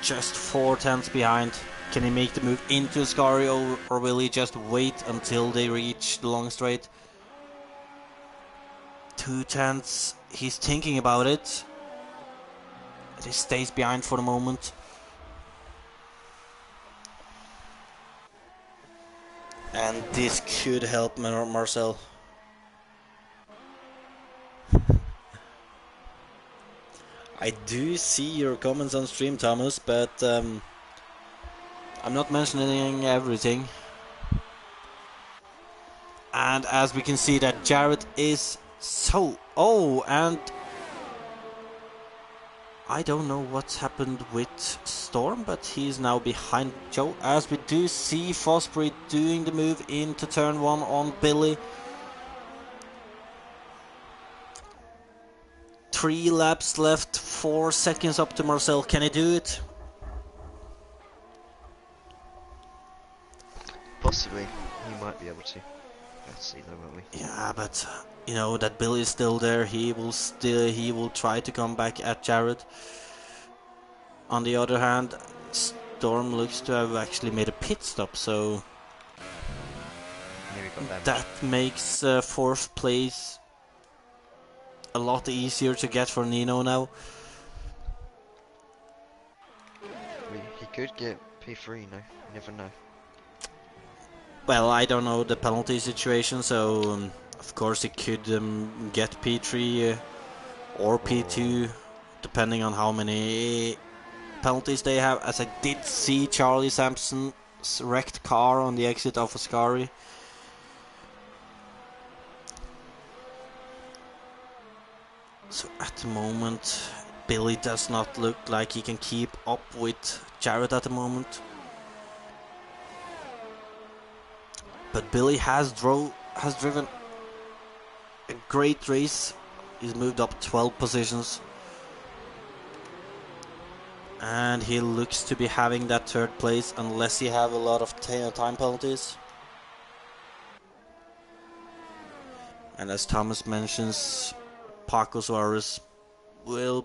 just 4 tenths behind. Can he make the move into Ascari, or will he just wait until they reach the long straight? 2 tenths. He's thinking about it. He stays behind for the moment. And this could help Marcel. I do see your comments on stream, Thomas, but I'm not mentioning everything. And as we can see that Jared is so... Oh, and... I don't know what's happened with Storm, but he's now behind Joe. As we do see Fosbury doing the move into turn 1 on Billy. 3 laps left, 4 seconds up to Marcel. Can he do it? Possibly. He might be able to. Let's see though, won't we? Yeah, but you know that Billy is still there. He will try to come back at Jared. On the other hand, Storm looks to have actually made a pit stop, so that makes 4th place a lot easier to get for Nino now. He could get P3, no? You never know. Well, I don't know the penalty situation, so of course he could get P3 or P2, depending on how many penalties they have. As I did see Charlie Sampson's wrecked car on the exit of Ascari. So at the moment, Billy does not look like he can keep up with Jared at the moment. But Billy has driven a great race. He's moved up 12 positions. And he looks to be having that 3rd place unless he have a lot of time penalties. And as Thomas mentions, Paco Suarez will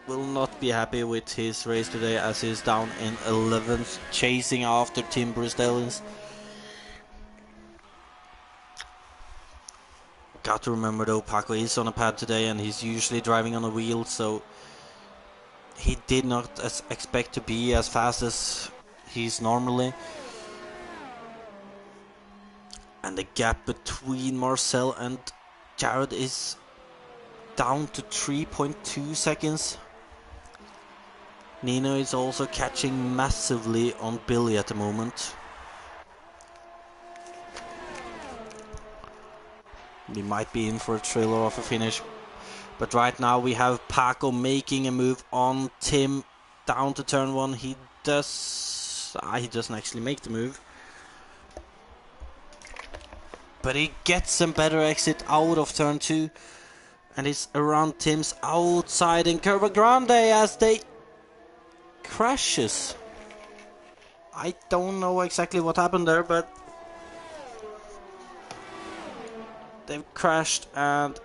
not be happy with his race today, as he's down in 11th, chasing after Tim Bristellins. Got to remember though, Paco is on a pad today and he's usually driving on a wheel, so he did not expect to be as fast as he's normally. And the gap between Marcel and Jared is down to 3.2 seconds. Nino is also catching massively on Billy at the moment. We might be in for a thriller of a finish. But right now we have Paco making a move on Tim down to turn 1. He doesn't actually make the move. But he gets a better exit out of turn 2. And it's around Tim's outside in Curva Grande as they crashes. I don't know exactly what happened there, but they've crashed and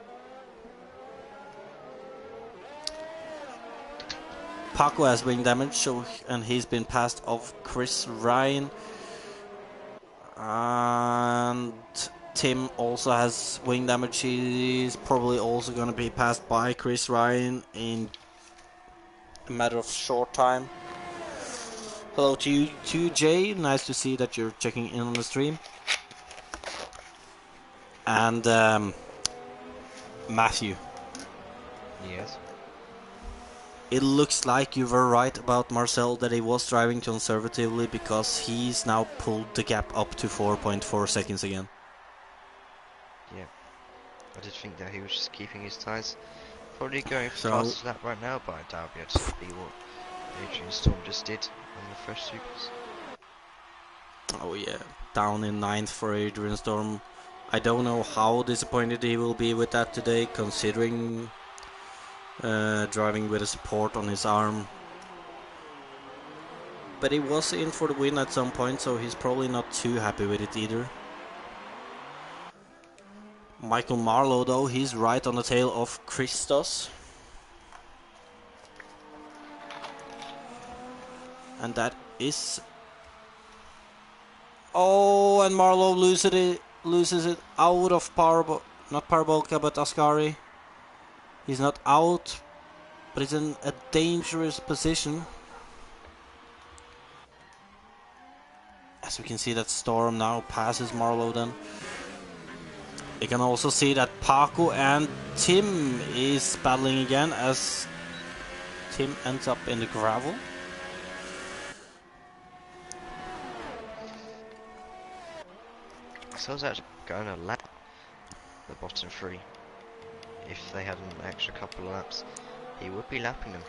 Paco has wing damage, so and he's been passed off Chris Ryan. And Tim also has wing damage. He's probably also going to be passed by Chris Ryan in a matter of short time. Hello to you too, Jay. Nice to see that you're checking in on the stream. And Matthew. Yes. It looks like you were right about Marcel, that he was driving conservatively, because he's now pulled the gap up to 4.4 seconds again. Yeah. I did think that he was just keeping his tyres. Probably going for fastest lap right now, but I doubt he'll be able to be what Adrian Storm just did on the first supers. Oh yeah, down in 9th for Adrian Storm. I don't know how disappointed he will be with that today, considering driving with a support on his arm. But he was in for the win at some point, so he's probably not too happy with it either. Michael Marlowe though, he's right on the tail of Christos. And that is... Oh, and Marlowe loses it out of not Parabolka, but Ascari. He's not out, but he's in a dangerous position. As we can see that Storm now passes Marlowe then. You can also see that Paco and Tim is battling again as Tim ends up in the gravel. So I was actually going to lap the bottom three. If they had an extra couple of laps, he would be lapping them.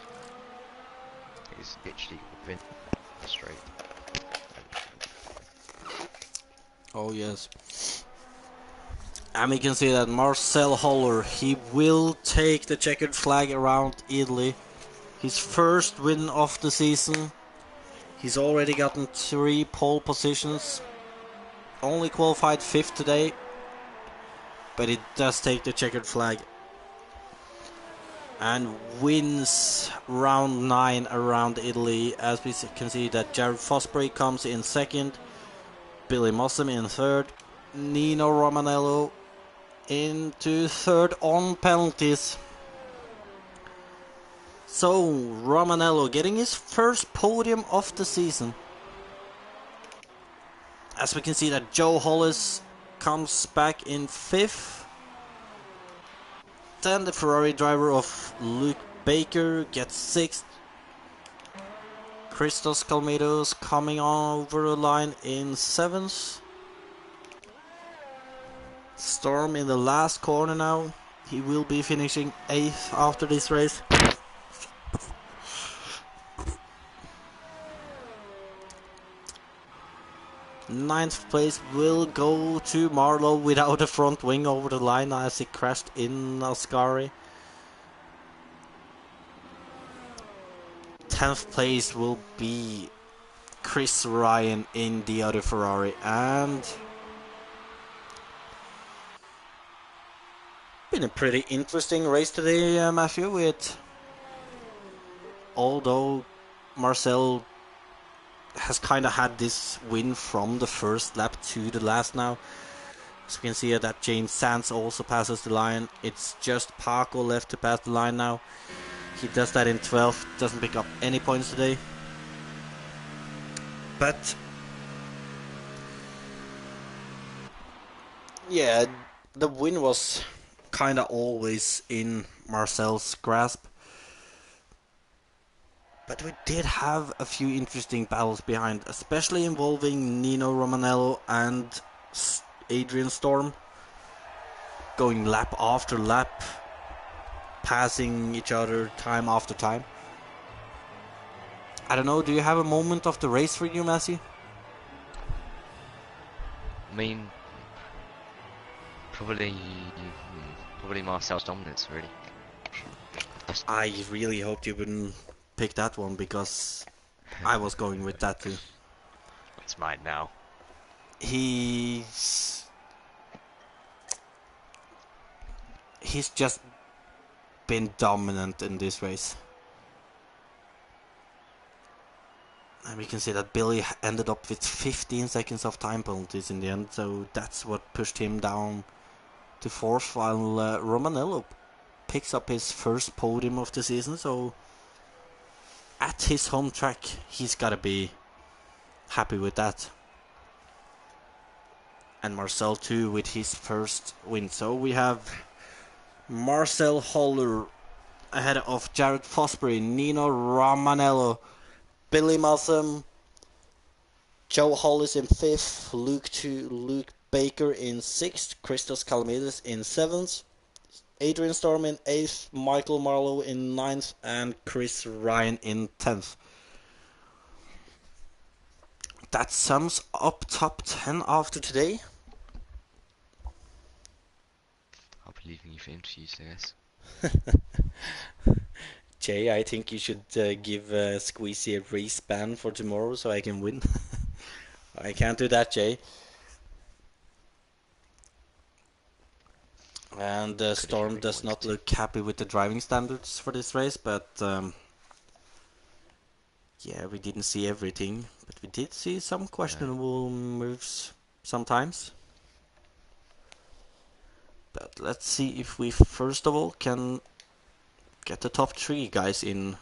He's literally been straight. Oh yes. And we can see that Marcel Holler, he will take the checkered flag around Italy. His first win of the season. He's already gotten 3 pole positions. Only qualified 5th today. But he does take the checkered flag. And wins round 9 around Italy. As we can see that Jared Fosbury comes in 2nd. Billy Mossam in 3rd. Nino Romanello into 3rd on penalties. So Romanello getting his first podium of the season. As we can see that Joe Hollis comes back in 5th. Then the Ferrari driver of Luke Baker gets 6th. Christos Calmedos coming over the line in 7th. Storm in the last corner now. He will be finishing 8th after this race. Ninth place will go to Marlowe without a front wing over the line as he crashed in Ascari. 10th place will be Chris Ryan in the other Ferrari, and been a pretty interesting race today, Matthew, with although Marcel has kind of had this win from the first lap to the last now. As we can see here that James Sands also passes the line. It's just Paco left to pass the line now. He does that in 12th, doesn't pick up any points today. But yeah, the win was kind of always in Marcel's grasp. But we did have a few interesting battles behind, especially involving Nino Romanello and Adrian Storm. Going lap after lap, passing each other time after time. I don't know, do you have a moment of the race for you, Matthew? I mean, probably Marcel's dominance, really. I really hoped you wouldn't pick that one, because I was going with that too. It's mine now. He's just been dominant in this race. And we can see that Billy ended up with 15 seconds of time penalties in the end, so that's what pushed him down to 4th, while Romanello picks up his first podium of the season. So at his home track, he's gotta be happy with that. And Marcel too with his first win. So we have Marcel Holler ahead of Jared Fosbury, Nino Romanello, Billy Mossam, Joe Hollis in 5th, Luke Baker in 6th, Christos Kalamides in 7th, Adrian Storm in 8th, Michael Marlowe in 9th, and Chris Ryan in 10th. That sums up top 10 after today. I'll be leaving you for interviews, I guess. Jay, I think you should give Squeezy a race ban for tomorrow so I can win. I can't do that, Jay. And Storm does not look happy with the driving standards for this race, but Yeah, we didn't see everything, but we did see some questionable moves sometimes. But let's see if we first of all can get the top 3 guys in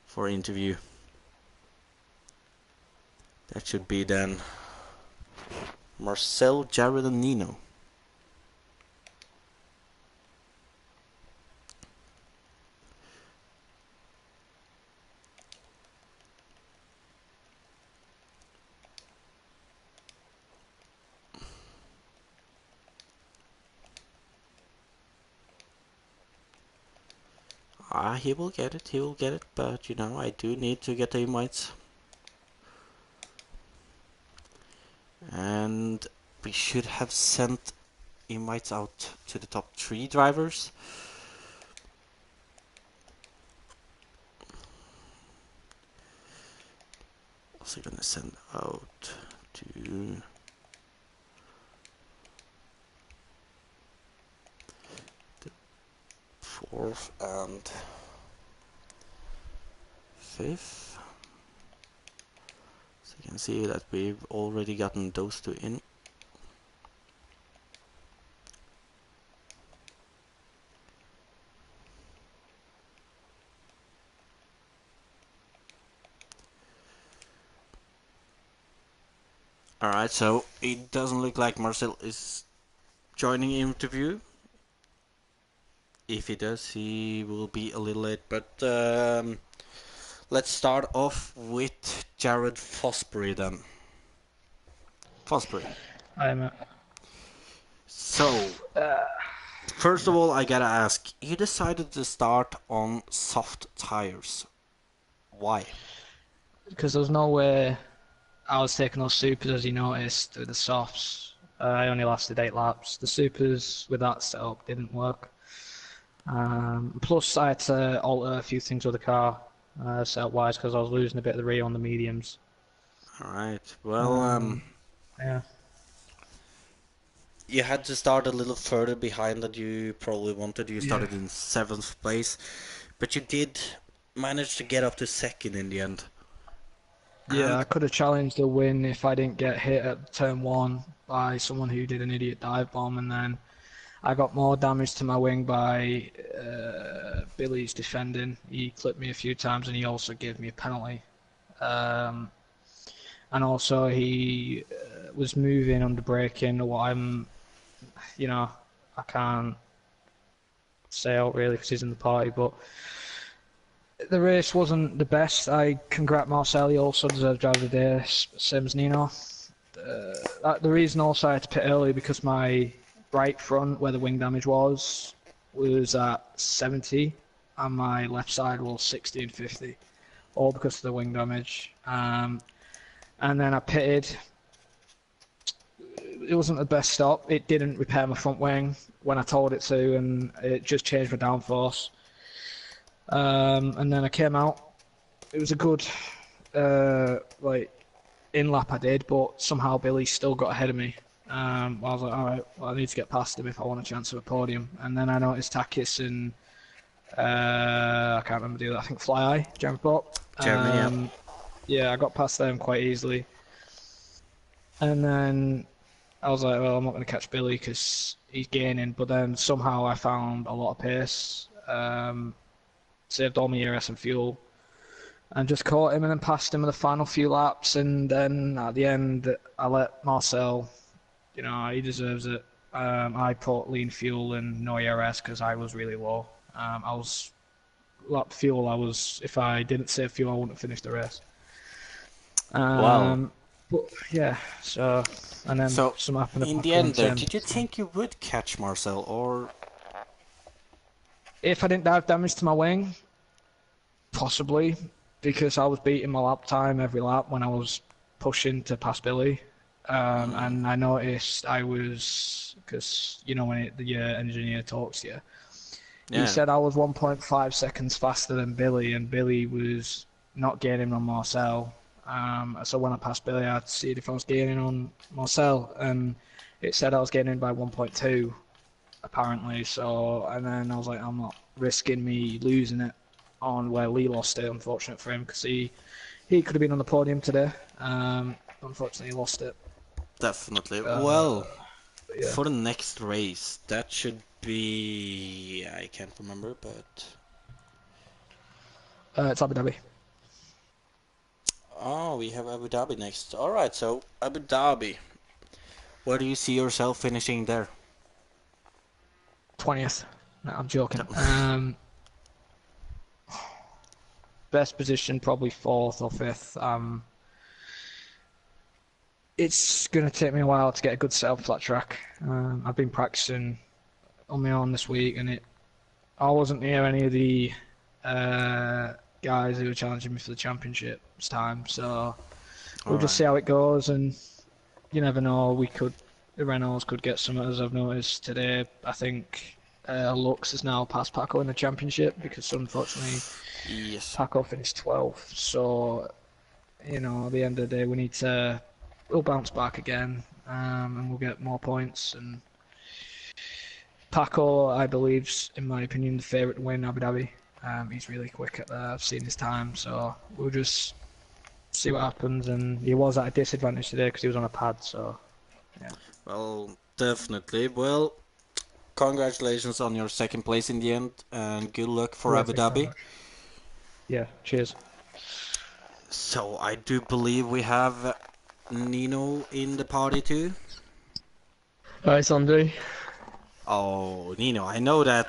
for interview. That should be then Marcel, Jared and Nino. He will get it, but you know, I do need to get the invites. And we should have sent invites out to the top 3 drivers. Also gonna send out to the 4th and 5th. So you can see that we've already gotten those 2 in. Alright, so it doesn't look like Marcel is joining interview. If he does, he will be a little late, but let's start off with Jared Fosbury then. Fosbury. I'm So, first of all, I gotta ask, you decided to start on soft tires. Why? because there was no way I was taking those supers, as you noticed, with the softs. I only lasted 8 laps. The supers with that setup didn't work. Plus, I had to alter a few things with the car, setup-wise, because I was losing a bit of the reel on the mediums. Alright, well, Yeah. you had to start a little further behind than you probably wanted. You started in 7th place, but you did manage to get up to 2nd in the end. Yeah, And I could have challenged the win if I didn't get hit at turn 1 by someone who did an idiot dive bomb, and then I got more damage to my wing by Billy's defending. He clipped me a few times, and he also gave me a penalty. And also he was moving under braking. What I can't say out really because he's in the party, but the race wasn't the best. I congrat Marcel, he also deserved driver of the day, same as Nino. The reason also I had to pit early because my right front, where the wing damage was at 70, and my left side was 60 and 50, all because of the wing damage. And then I pitted. It wasn't the best stop. It didn't repair my front wing when I told it to, and it just changed my downforce. And then I came out. It was a good in lap I did, but somehow Billy still got ahead of me. I was like, all right, well, I need to get past him if I want a chance of a podium. And then I noticed Takis and I can't remember the other. I think Fly Eye, Jeremy Pop. Jeremy, Yeah, I got past them quite easily. And then I was like, well, I'm not going to catch Billy because he's gaining. But then somehow I found a lot of pace, saved all my ERS and fuel, and just caught him and then passed him in the final few laps. And then at the end, I let Marcel, he deserves it. I put lean fuel and no ERS because I was really low. Lap fuel, if I didn't save fuel, I wouldn't have finished the race. Wow. But yeah, so, and then So, some happened in the end there, did you think you would catch Marcel, or? If I didn't have damage to my wing, possibly, because I was beating my lap time every lap when I was pushing to pass Billy. And I noticed I was, because, when the engineer talks to you, he said I was 1.5 seconds faster than Billy, and Billy was not gaining on Marcel. So when I passed Billy, I had to see if I was gaining on Marcel, and it said I was gaining by 1.2, apparently. So, and then I was like, I'm not risking me losing it. on where Lee lost it. Unfortunate for him because he could have been on the podium today. Unfortunately, he lost it. Definitely. Well, Yeah. for the next race, that should be... I can't remember, but... It's Abu Dhabi. Oh, we have Abu Dhabi next. Alright, so Abu Dhabi. Where do you see yourself finishing there? 20th. No, I'm joking. Best position, probably 4th or 5th. It's going to take me a while to get a good setup for that track. I've been practicing on my own this week, and I wasn't near any of the guys who were challenging me for the championship this time, so we'll just see how it goes, and you never know, the Renaults could get some, as I've noticed today. I think Lux is now past Paco in the championship, because unfortunately Yes. Paco finished 12th, so you know, at the end of the day we'll bounce back again, and we'll get more points, and Paco, I believe, in my opinion, the favourite to win Abu Dhabi. He's really quick at that. I've seen his time, so we'll just see what happens. And he was at a disadvantage today because he was on a pad, so yeah. Well, definitely. Well, congratulations on your second place in the end, and good luck for Yeah, Abu thank you very Dhabi. much. Yeah, cheers. So I do believe we have Nino in the party too. Hi, Sandri. Oh, Nino, I know that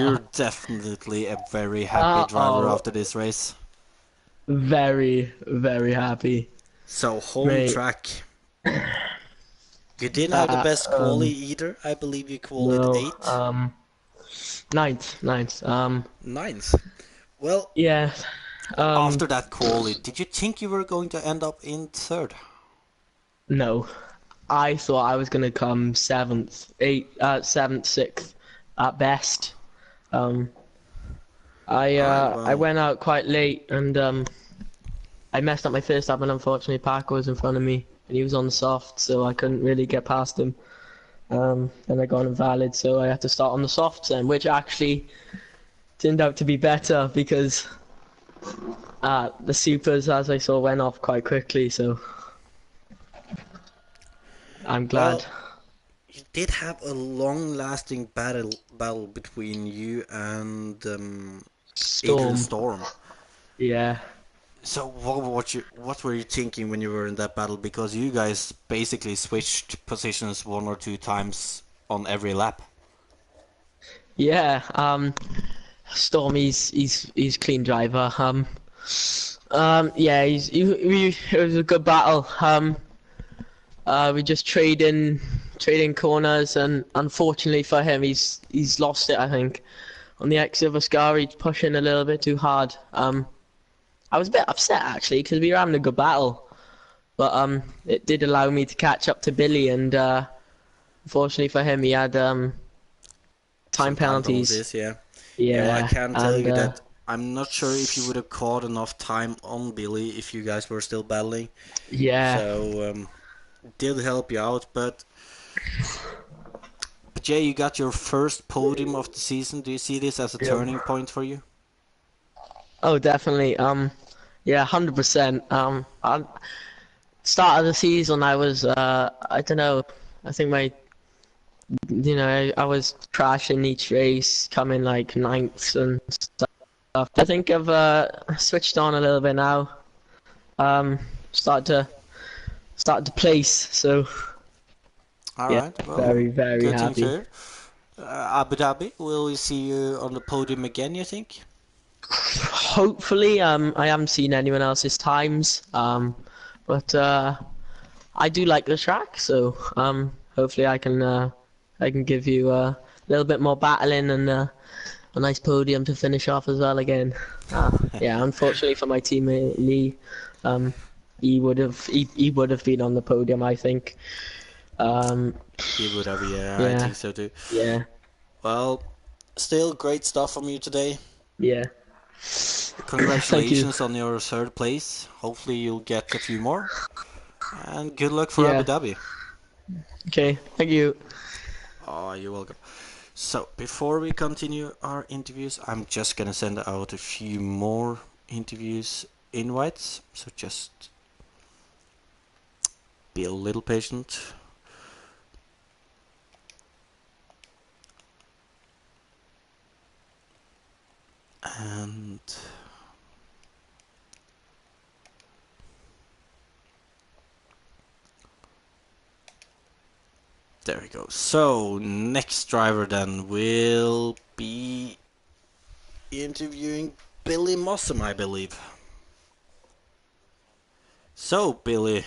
you're definitely a very happy driver Uh-oh. after this race. Very, very happy. So, home Mate. track. You didn't have the best quali either. I believe you qualified No, 8th. ninth. Ninth. Well, Yeah. after that quali, did you think you were going to end up in 3rd? No. I thought I was gonna come 7th, 6th at best. I went out quite late and I messed up my first lap, and unfortunately Parker was in front of me and he was on the soft, so I couldn't really get past him. Then I got invalid, so I had to start on the softs then, which actually turned out to be better because the supers, as I saw, went off quite quickly, so I'm glad. Well, you did have a long-lasting battle between you and Adrian Storm. Yeah. So what were you thinking when you were in that battle? Because you guys basically switched positions 1 or 2 times on every lap. Yeah. Storm, he's clean driver. Yeah, it was a good battle. We just trading corners, and unfortunately for him, he's lost it, I think. On the exit of Ascari, he's pushing a little bit too hard. I was a bit upset actually because we were having a good battle, but it did allow me to catch up to Billy, and unfortunately for him, he had time penalties. Yeah. Yeah, Well, I can tell and, you that I'm not sure if you would have caught enough time on Billy if you guys were still battling. Yeah. So did help you out, but Jay, you got your first podium of the season. Do you see this as a turning point for you? Oh, definitely. Yeah, 100%. Start of the season, I was, I don't know. I think I was crashing each race, coming like 9th and stuff. I think I've switched on a little bit now. Started to place. So. All yeah, right. Well, very, very good happy. to hear. Abu Dhabi, will we see you on the podium again, you think? Hopefully, I haven't seen anyone else's times, but I do like the track, so hopefully I can give you a little bit more battling and a nice podium to finish off as well again. Yeah, unfortunately for my teammate Lee, he would have been on the podium, I think. He would have, yeah, I think so too. Yeah. Well, still great stuff from you today. Yeah. Congratulations on your 3rd place. Hopefully you'll get a few more. And good luck for Abu Dhabi. Okay, thank you. Oh, you're welcome. So, before we continue our interviews, I'm just gonna send out a few more interviews invites. So just be a little patient. And there we go. So, next driver then will be interviewing Billy Mossam, I believe. So, Billy,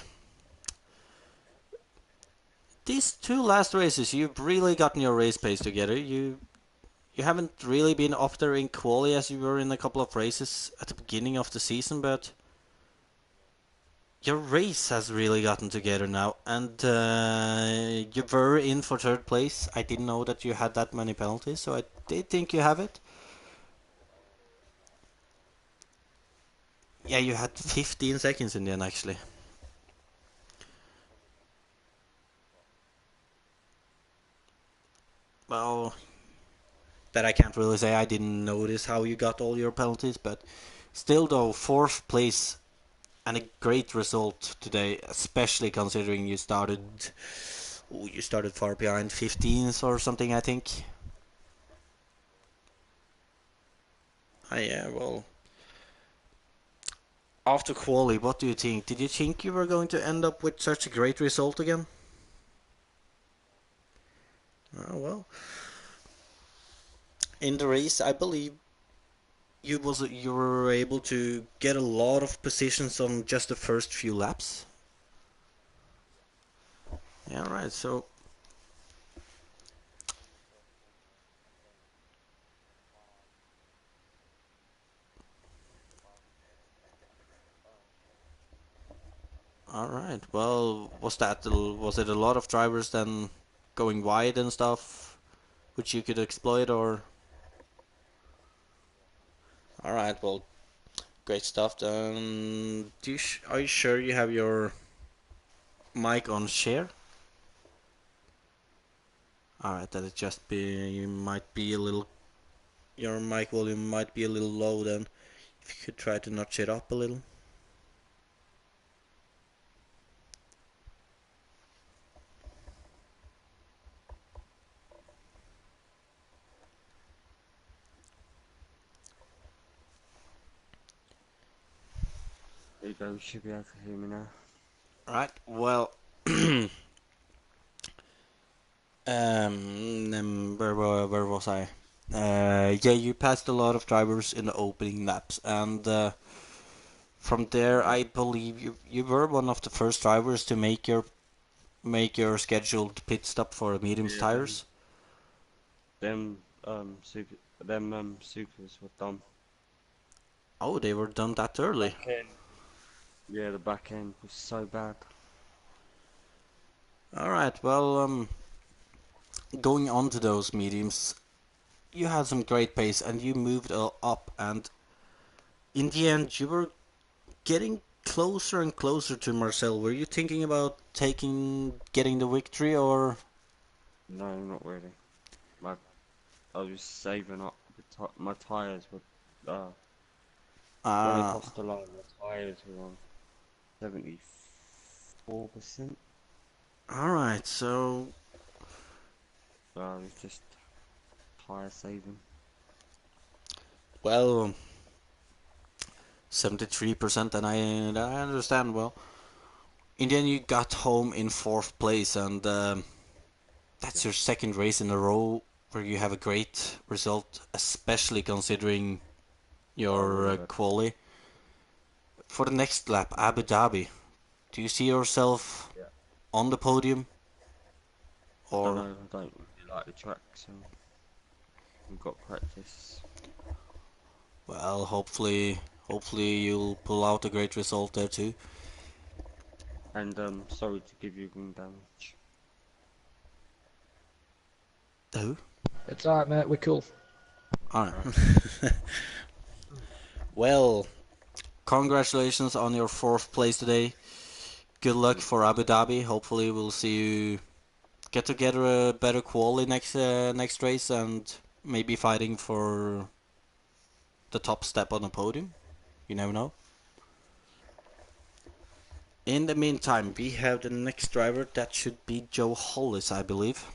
these two last races, you've really gotten your race pace together. You haven't really been up there in quali as you were in a couple of races at the beginning of the season, but your race has really gotten together now, and you were in for third place. I didn't know that you had that many penalties, so I did think you have it. Yeah, you had 15 seconds in the end, actually. Well, that I can't really say. I didn't notice how you got all your penalties, but still, though, fourth place and a great result today, especially considering you started far behind, 15th or something, I think. Yeah, well, after quali, what do you think? Did you think you were going to end up with such a great result again? Oh, well, in the race, I believe you were able to get a lot of positions on just the first few laps. Yeah, right. So all right. Well, was it a lot of drivers then going wide and stuff, which you could exploit, or? All right. Well, great stuff. Then, are you sure you have your mic on share? All right. That it just be you might be a little. Your mic volume might be a little low. Then, if you could try to notch it up a little. There you go, you should be able to hear me now. All right. Well. Where was I? Yeah, you passed a lot of drivers in the opening laps, and from there, I believe you were one of the first drivers to make your scheduled pit stop for mediums Yeah, tires. them supers were done. Oh, they were done that early. Back end. Yeah, the back end was so bad. All right. Well, going on to those mediums, you had some great pace, and you moved up, and in the end, you were getting closer and closer to Marcel. Were you thinking about getting the victory, or? No, not really. I was saving up. My tires were when I Ah, crossed the line. My tires were on 74%. all right. So, So I was just tire saving. well, 73%, and I understand. Well, in the end, you got home in fourth place, and that's your second race in a row where you have a great result, especially considering your Really good. quali. For the next lap, Abu Dhabi, do you see yourself Yeah. on the podium, I don't or? know. I don't really like the track, so we've got practice. Well, hopefully you'll pull out a great result there too. And sorry to give you green damage. Oh, It's alright, mate. We're cool. all right. Well, congratulations on your fourth place today. Good luck for Abu Dhabi. Hopefully we'll see you get together a better quali next race and maybe fighting for the top step on the podium. You never know. In the meantime, we have the next driver. That should be Joe Hollis, I believe.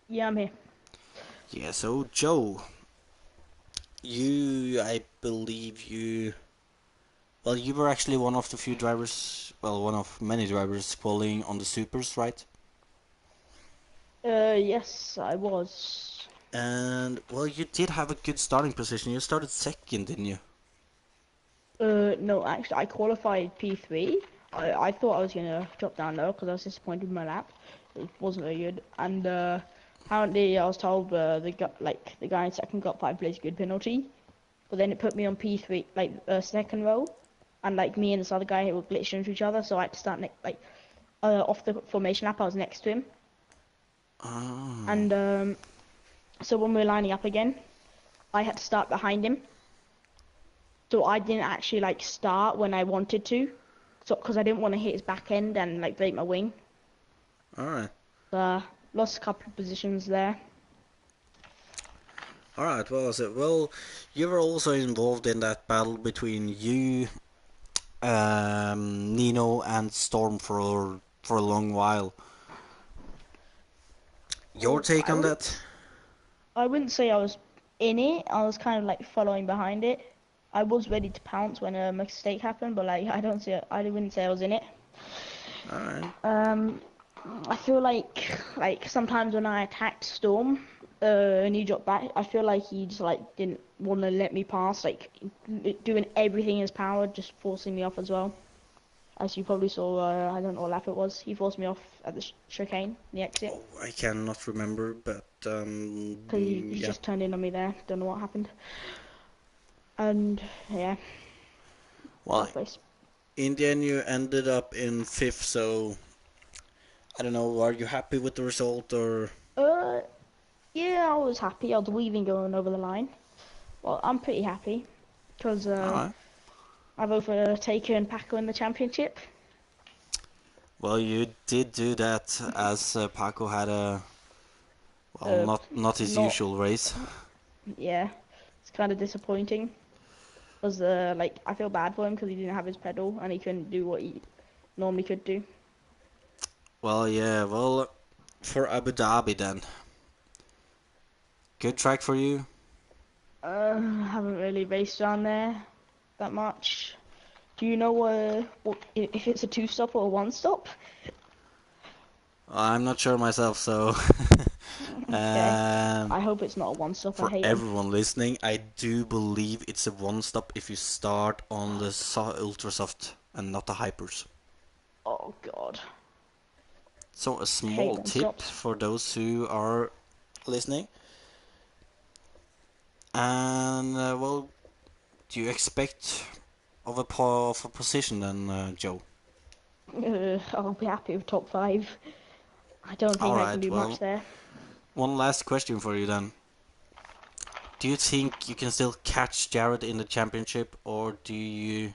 Yeah, I'm here. Yeah, so Joe, I believe well, you were actually one of the few drivers, well, one of many drivers qualifying on the supers, right? Yes, I was. And, well, you did have a good starting position. You started second, didn't you? No, actually, I qualified P3. I thought I was gonna drop down low because I was disappointed with my lap. It wasn't very good, and apparently I was told the guy in second got 5 plays good penalty, but then it put me on P3, like second row, and like me and this other guy were glitching into each other, so I had to start off the formation lap. I was next to him, Oh. and so when we were lining up again, I had to start behind him. So I didn't actually like start when I wanted to, so because I didn't want to hit his back end and like break my wing. Alright. Lost a couple of positions there. Alright, well, you were also involved in that battle between you, Nino, and Storm for a long while. Your Well, take on that? I wouldn't say I was in it. I was kind of like following behind it. I was ready to pounce when a mistake happened, but like I wouldn't say I was in it. Alright. I feel like sometimes when I attacked Storm, and he dropped back, I feel like he just like didn't want to let me pass, like doing everything in his power, just forcing me off as well. As you probably saw, I don't know what lap it was. He forced me off at the chicane, the exit, Oh, I cannot remember, but because he yeah. just turned in on me there. Don't know what happened. And yeah, Well, last place. in the end, you ended up in fifth, so I don't know. Are you happy with the result, or? Uh, yeah, I was happy. I was weaving going over the line. Well, I'm pretty happy because Alright. I've overtaken Paco in the championship. Well, you did do that as Paco had a, well, Uh, not his not usual race. Yeah, it's kind of disappointing. Because like I feel bad for him because he didn't have his pedal and he couldn't do what he normally could do. Well, yeah, well, for Abu Dhabi then. Good track for you. Haven't really raced around there that much. Do you know what if it's a two-stop or a one-stop? I'm not sure myself, so Okay, um, I hope it's not a one-stop. I for hate them. everyone listening, I do believe it's a one stop if you start on the Ultra Soft and not the Hypers. Oh God, So a hate small tip one-stops. for those who are listening. And well, do you expect of a position then, Joe? I'll be happy with top 5. I don't All think I can right. do much Well, there. one last question for you then. Do you think you can still catch Jared in the championship, or do you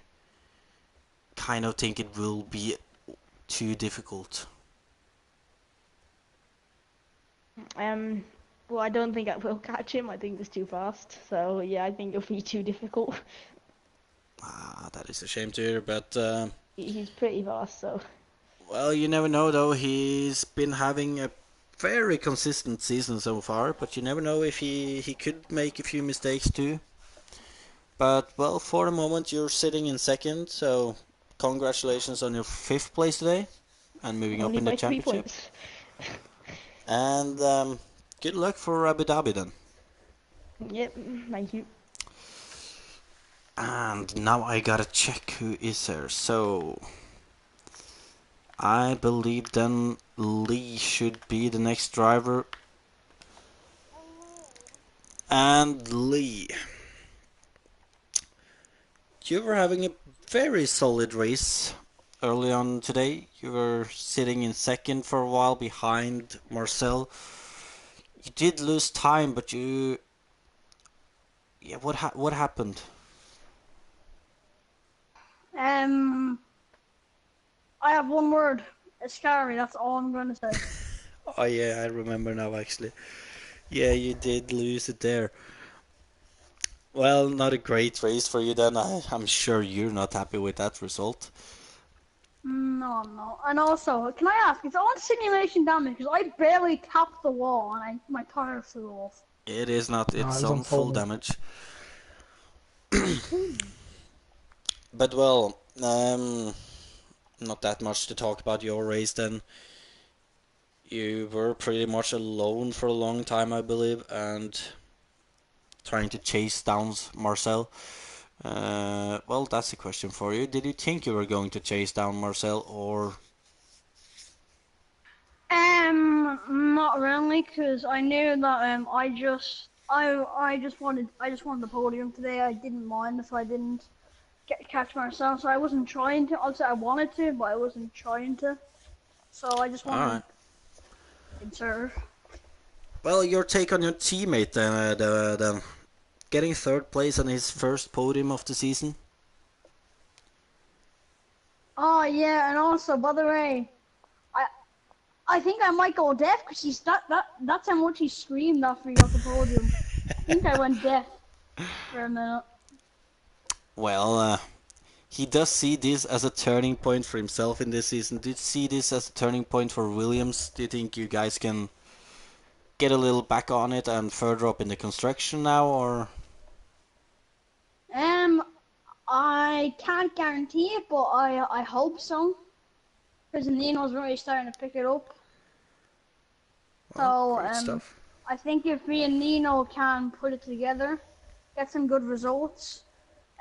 kind of think it will be too difficult? Well, I don't think I will catch him. I think it's too fast. So yeah, I think it'll be too difficult. Ah, that is a shame to hear, but He's pretty fast, so well, you never know though. He's been having a very consistent season so far, but you never know if he could make a few mistakes too. But well, for the moment you're sitting in second, so congratulations on your fifth place today and moving up only in the by three championship. points. And good luck for Abu Dhabi then. Yep, thank you. And now I gotta check who is there. So I believe then Lee should be the next driver. And Lee, you were having a very solid race early on today. You were sitting in second for a while behind Marcel. You did lose time, but yeah, what happened? Um, I have one word. Ascari, that's all I'm going to say. Oh yeah, I remember now actually. Yeah, you did lose it there. Well, not a great race for you then. I'm sure you're not happy with that result. No, I'm not. And also, can I ask, it's on simulation damage because I barely tapped the wall and my tire flew off. It is not, No, it's it was on on full pole. damage. But well, not that much to talk about your race then. You were pretty much alone for a long time, I believe, and trying to chase down Marcel. Well, that's a question for you. Did you think you were going to chase down Marcel, or Not really, because I knew that I just wanted the podium today. I didn't mind if I didn't catch myself, so I wasn't trying to. I'd say I wanted to, but I wasn't trying to. So I just wanted alright? to serve. Well, your take on your teammate then, then getting third place on his first podium of the season. Oh yeah, and also by the way, I think I might go deaf because that's how much he screamed after he got the podium. I think I went deaf for a minute. Well, he does see this as a turning point for himself in this season. Did you see this as a turning point for Williams? Do you think you guys can get a little back on it and further up in the construction now, or? I can't guarantee it, but I hope so. Because Nino's really starting to pick it up. Well, So great stuff. I think if me and Nino can put it together, get some good results,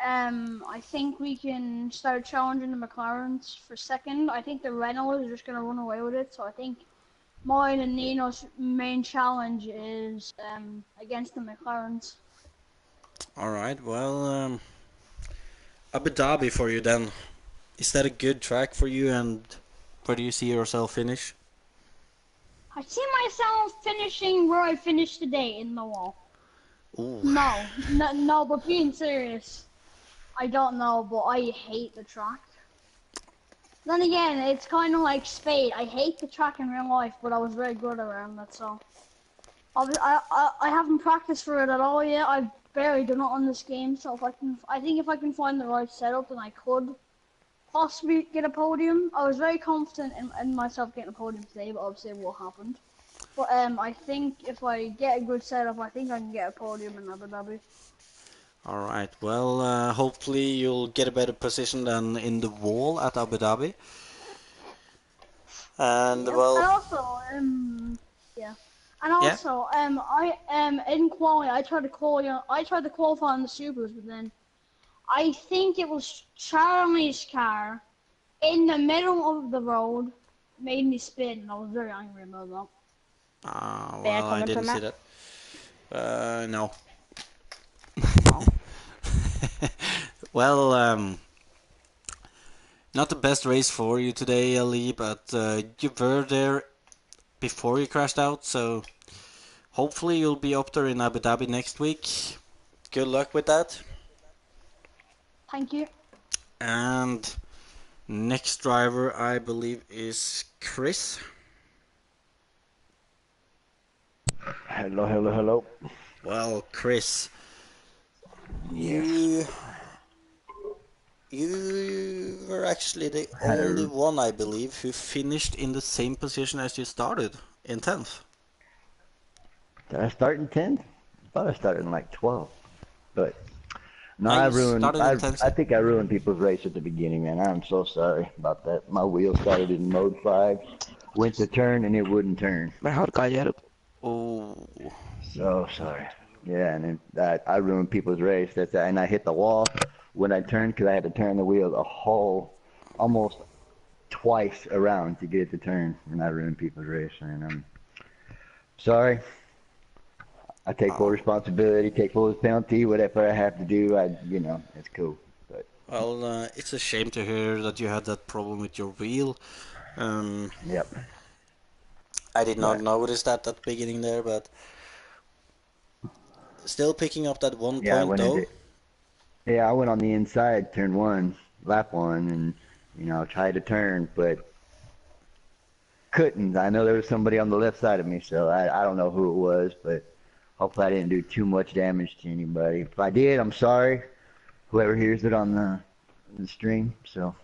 I think we can start challenging the McLarens for second. I think the Renault is just gonna run away with it. So I think mine and Nino's main challenge is against the McLarens. Alright, well, Abu Dhabi for you then. Is that a good track for you, and where do you see yourself finish? I see myself finishing where I finished today, in the wall. Ooh. No, but being serious, I don't know, but I hate the track. Then again, it's kind of like Spade. I hate the track in real life, but I was very good around that, so. I haven't practiced for it at all yet. I've barely done it on this game, so I think if I can find the right setup, then I could possibly get a podium. I was very confident in myself getting a podium today, but obviously what happened. But I think if I get a good setup, I think I can get a podium in Abu Dhabi. Alright, well, hopefully you'll get a better position than in the wall at Abu Dhabi. And, Yeah. well... And also, yeah. And Yeah? also, I in quality, I tried to qualify on the supers, but then I think it was Charlie's car in the middle of the road made me spin, and I was very angry about that. May I Well, I comment didn't on see that? that. No. Oh. Well, not the best race for you today, Ali, but you were there before you crashed out, so hopefully you'll be up there in Abu Dhabi next week. Good luck with that. Thank you. And next driver, I believe, is Chris. Hello, hello, hello. Well, Chris, Yes. you were actually the Had only a, one, I believe, who finished in the same position as you started, in 10th. did I start in 10th? I thought I started in like 12th. But no, You started in 10th. I think I ruined people's race at the beginning, man. I'm so sorry about that. My wheel started in mode 5, went to turn, and it wouldn't turn. Oh, So sorry. Yeah, and then I ruined people's race. And I hit the wall when I turned because I had to turn the wheel a whole, almost twice around to get it to turn, and I ruined people's race. And I'm sorry. I take full responsibility, take full penalty, whatever I have to do. It's cool. But well, it's a shame to hear that you had that problem with your wheel. yep. I did not But notice that at the beginning there, but still picking up that 1 yeah, I point went into though. yeah, I went on the inside, turn 1, lap 1, and tried to turn, but couldn't. I know there was somebody on the left side of me, so I don't know who it was, but hopefully I didn't do too much damage to anybody. If I did, I'm sorry. Whoever hears it on the stream, so.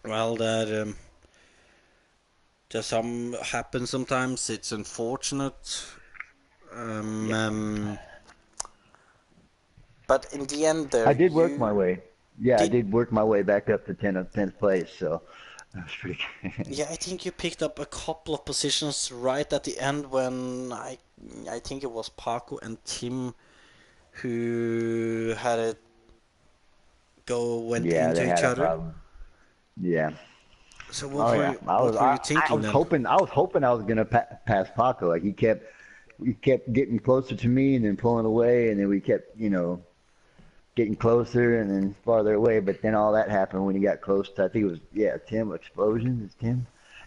Well, that just happens sometimes. It's unfortunate. But in the end, there I did work my way. Yeah, I did work my way back up to 10th place, so that was pretty good. Yeah, I think you picked up a couple of positions right at the end when I think it was Paco and Tim who had it went Yeah, into they each had a other. problem. Yeah. So Oh yeah, I what were you thinking was then? hoping I was gonna pass Paco. Like he kept getting closer to me and then pulling away, and then we kept getting closer and then farther away. But then all that happened when he got close to, I think it was Tim Explosion. It's Tim,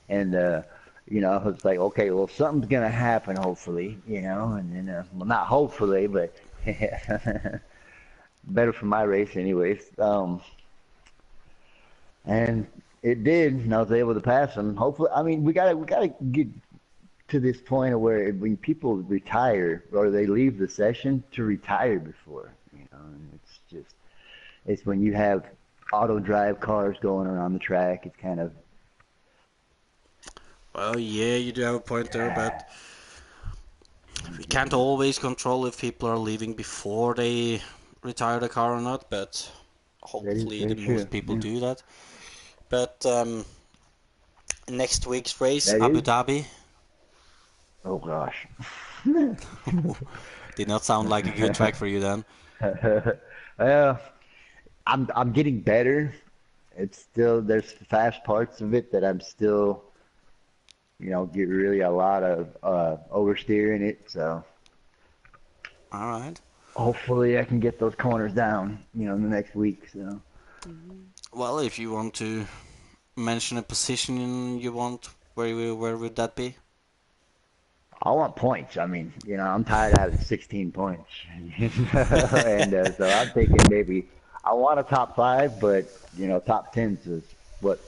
and I was like, okay, well something's gonna happen hopefully, and then well not hopefully, but better for my race anyways. And it did, and I was able to pass him. Hopefully, I mean, we gotta get to this point where when people retire or they leave the session to retire before, and it's when you have auto drive cars going around the track. It's kind of. Well, yeah, you do have a point there, but we can't always control if people are leaving before they retire the car or not. But hopefully, most people do that. But next week's race, Abu Dhabi. Oh gosh. Did not sound like a good track for you then. I'm getting better. It's still there's fast parts of it that I'm still, get really a lot of oversteer in it. So. All right. Hopefully I can get those corners down, in the next week. So. Well, if you want to mention a position you want, where would that be? I want points. I mean, I'm tired of having 16 points, and so I'm thinking maybe I want a top 5, but top 10s is what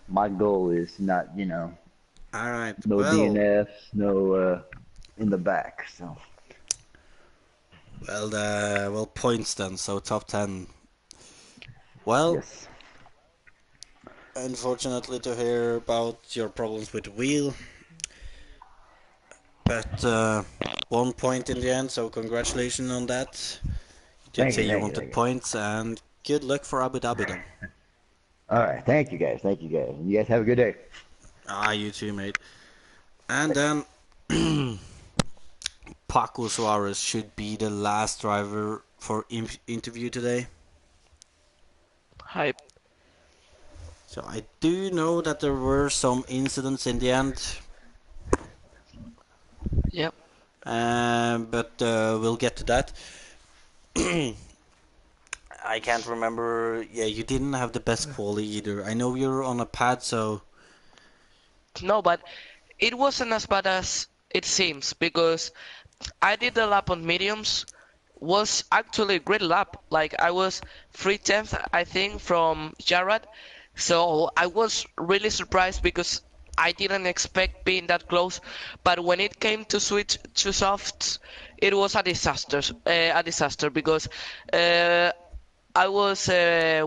my goal is. Not, All right. No DNFs, no in the back. So. Well, points then. So top 10. Well. Yes. Unfortunately to hear about your problems with the wheel, but 1 point in the end, so congratulations on that. You did say you wanted points, and good luck for Abu Dhabi then. All right, thank you guys. You guys have a good day. You too, mate. And then Paco Suarez should be the last driver for interview today. Hype. So I do know that there were some incidents in the end. Yep. But we'll get to that. I can't remember. Yeah, you didn't have the best quality either. I know you're on a pad, so. No, but it wasn't as bad as it seems because I did the lap on mediums. Was actually a great lap. Like I was 3/10, I think, from Jared. So I was really surprised because I didn't expect being that close. But when it came to switch to softs, it was a disaster. A disaster because I was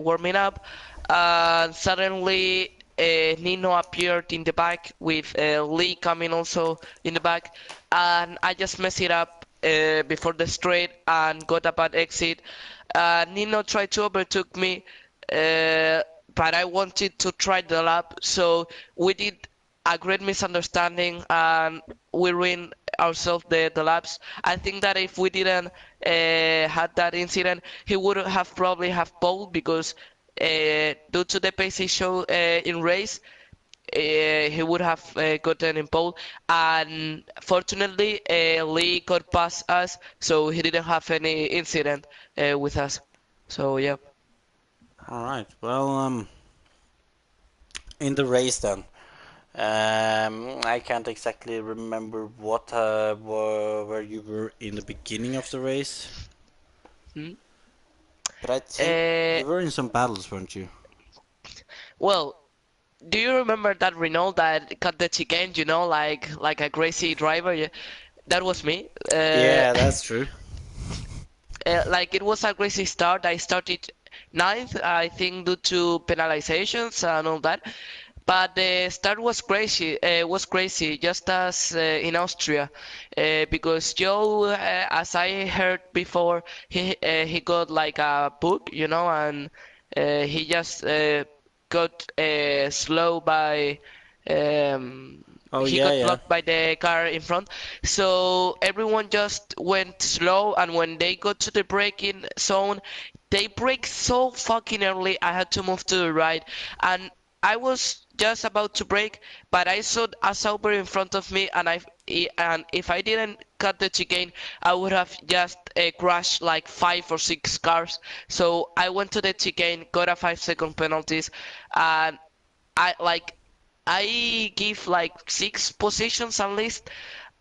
warming up and suddenly Nino appeared in the back with Lee coming also in the back, and I just messed it up before the straight and got a bad exit. Nino tried to overtook me, but I wanted to try the lap, so we did a great misunderstanding and we ruined ourselves the laps. I think that if we didn't had that incident, he would have probably have pole because due to the pace he showed in race, he would have gotten in pole, and fortunately Lee got past us, so he didn't have any incident with us. So yeah. All right. Well, in the race then, I can't exactly remember what where you were in the beginning of the race, but I think you were in some battles, weren't you? Well, do you remember that Renault that cut the chicane? You know, like a crazy driver. Yeah, that was me. Yeah, that's true. Like it was a crazy start. I started ninth, I think, due to penalizations and all that. But the start was crazy, just as in Austria, because Joe, as I heard before, he got like a book, you know, and he just got slow by. Um, Oh he yeah, got yeah. blocked by the car in front, so everyone just went slow. And when they got to the braking zone, they brake so fucking early. I had to move to the right, and I was just about to brake, but I saw a Sauber in front of me, and if I didn't cut the chicane, I would have just crashed like 5 or 6 cars. So I went to the chicane, got a 5 second penalties, and I like I give like 6 positions at least,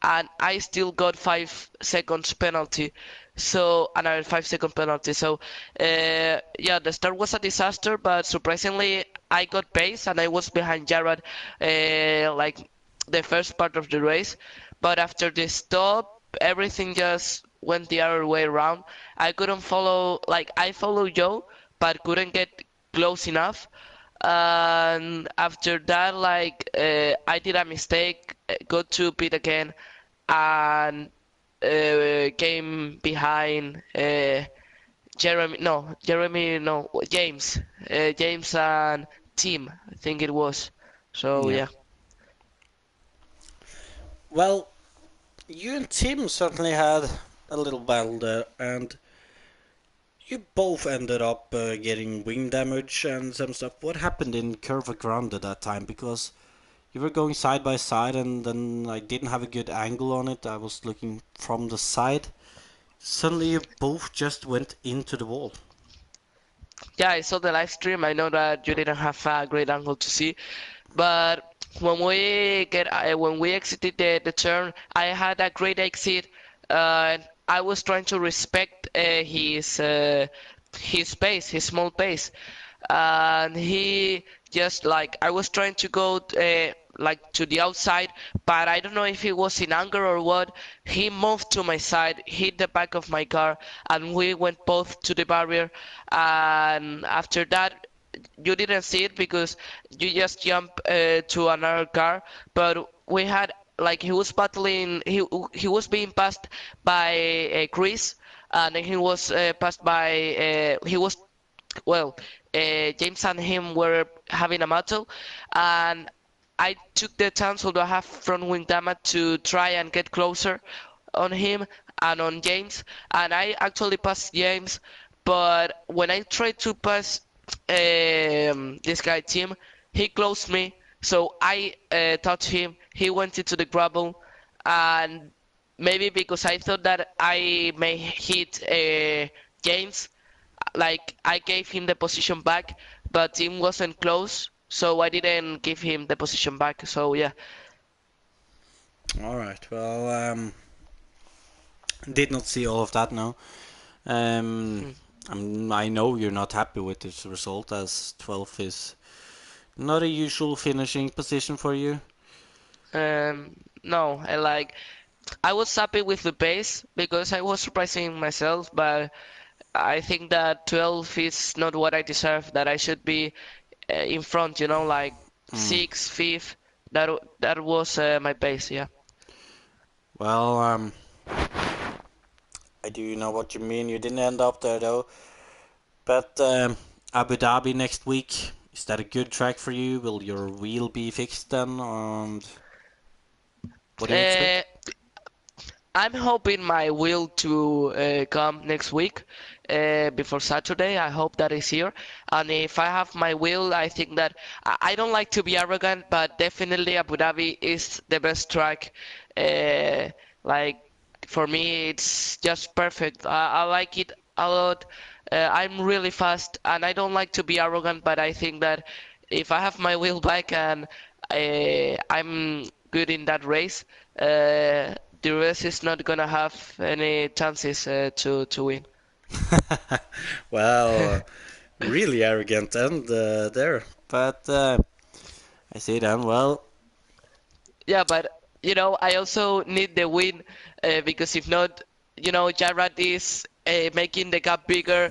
and I still got 5 seconds penalty. So another 5 second penalty. So yeah, the start was a disaster, but surprisingly I got pace and I was behind Jared like the first part of the race. But after the stop, everything just went the other way around. I couldn't follow, like I followed Joe, but couldn't get close enough. And after that, like I did a mistake, got to pit again, and came behind James and Tim, I think it was. So Yeah. yeah. Well, you and Tim certainly had a little battle there, and you both ended up getting wing damage and some stuff. What happened in Curva Grande at that time? Because you were going side by side, and then I didn't have a good angle on it. I was looking from the side. Suddenly, you both just went into the wall. Yeah, I saw the live stream. I know that you didn't have a great angle to see, but when we exited the turn, I had a great exit. I was trying to respect his pace, his small pace, and he just like I was trying to go like to the outside, but I don't know if he was in anger or what. He moved to my side, hit the back of my car, and we went both to the barrier. And after that, you didn't see it because you just jumped to another car, but we had like he was battling. He was being passed by Chris, and then he was passed by he was well, James and him were having a battle, and I took the chance, although I have front wing damage, to try and get closer on him and on James, and I actually passed James, but when I tried to pass this guy Tim, he closed me, so I touched him. He went into the gravel, and maybe because I thought that I may hit James, like I gave him the position back, but Tim wasn't close, so I didn't give him the position back. So yeah. All right. Well, did not see all of that now. Um, Hmm. I know you're not happy with this result, as 12th is not a usual finishing position for you. No, I was happy with the pace because I was surprising myself, but I think that 12 is not what I deserve. That I should be in front, you know, like Mm. sixth, fifth. That was my pace, yeah. Well, I do know what you mean. You didn't end up there though. But Abu Dhabi next week, is that a good track for you? Will your wheel be fixed then? And what do you expect? Uh, I'm hoping my will to come next week before Saturday. I hope that is here. And if I have my will, I think that I don't like to be arrogant, but definitely Abu Dhabi is the best track. Uh, like for me, it's just perfect. I like it a lot. I'm really fast, and I don't like to be arrogant, but I think that if I have my will back and I'm good in that race, the rest is not gonna have any chances to win. Well, really arrogant end there. But I see then. Well, Yeah, but you know, I also need the win because if not, you know, Jarrad is making the gap bigger.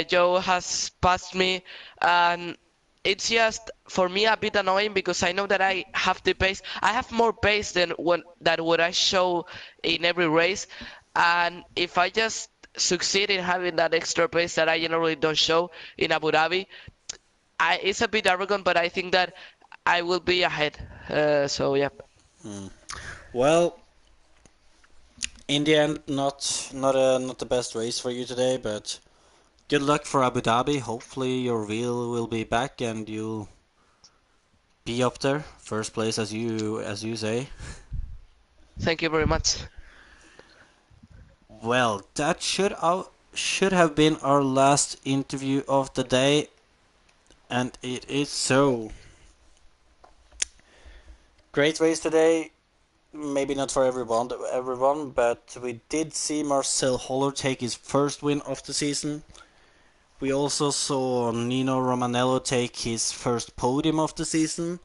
Joe has passed me, and it's just for me a bit annoying because I know that I have the pace. I have more pace than what I show in every race, and if I just succeed in having that extra pace that I generally don't show in Abu Dhabi, it's a bit arrogant, but I think that I will be ahead. So yeah. well, in the end, not the best race for you today, but good luck for Abu Dhabi. Hopefully your wheel will be back and you'll be up there, first place as you say. Thank you very much. Well, that should have been our last interview of the day, and it is so. Great race today. Maybe not for everyone, but we did see Marcel Holler take his first win of the season. We also saw Nino Romanello take his first podium of the season.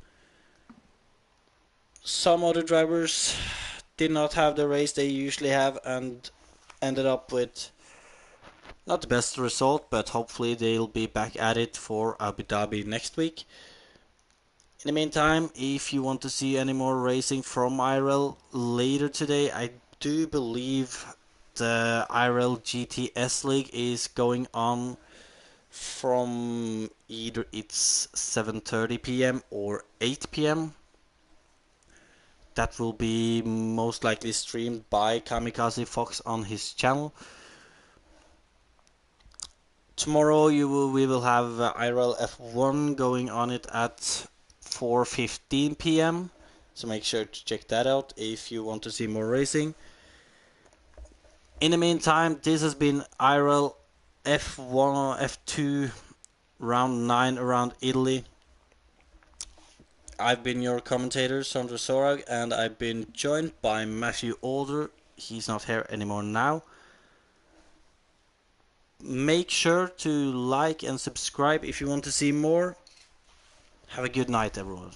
Some other drivers did not have the race they usually have and ended up with not the best result, but hopefully they'll be back at it for Abu Dhabi next week. In the meantime, if you want to see any more racing from IRL later today, I do believe the IRL GTS League is going on from either it's 7:30 p.m. or 8 p.m. That will be most likely streamed by KAMIKAZE-FOX on his channel. Tomorrow we will have IRL F1 going on it at 4:15 p.m. So make sure to check that out if you want to see more racing. In the meantime, this has been IRL F1 F2 round 9 around Italy. I've been your commentator, Sandro Sorag, and I've been joined by Matthew Alder. He's not here anymore now. Make sure to like and subscribe if you want to see more. Have a good night, everyone.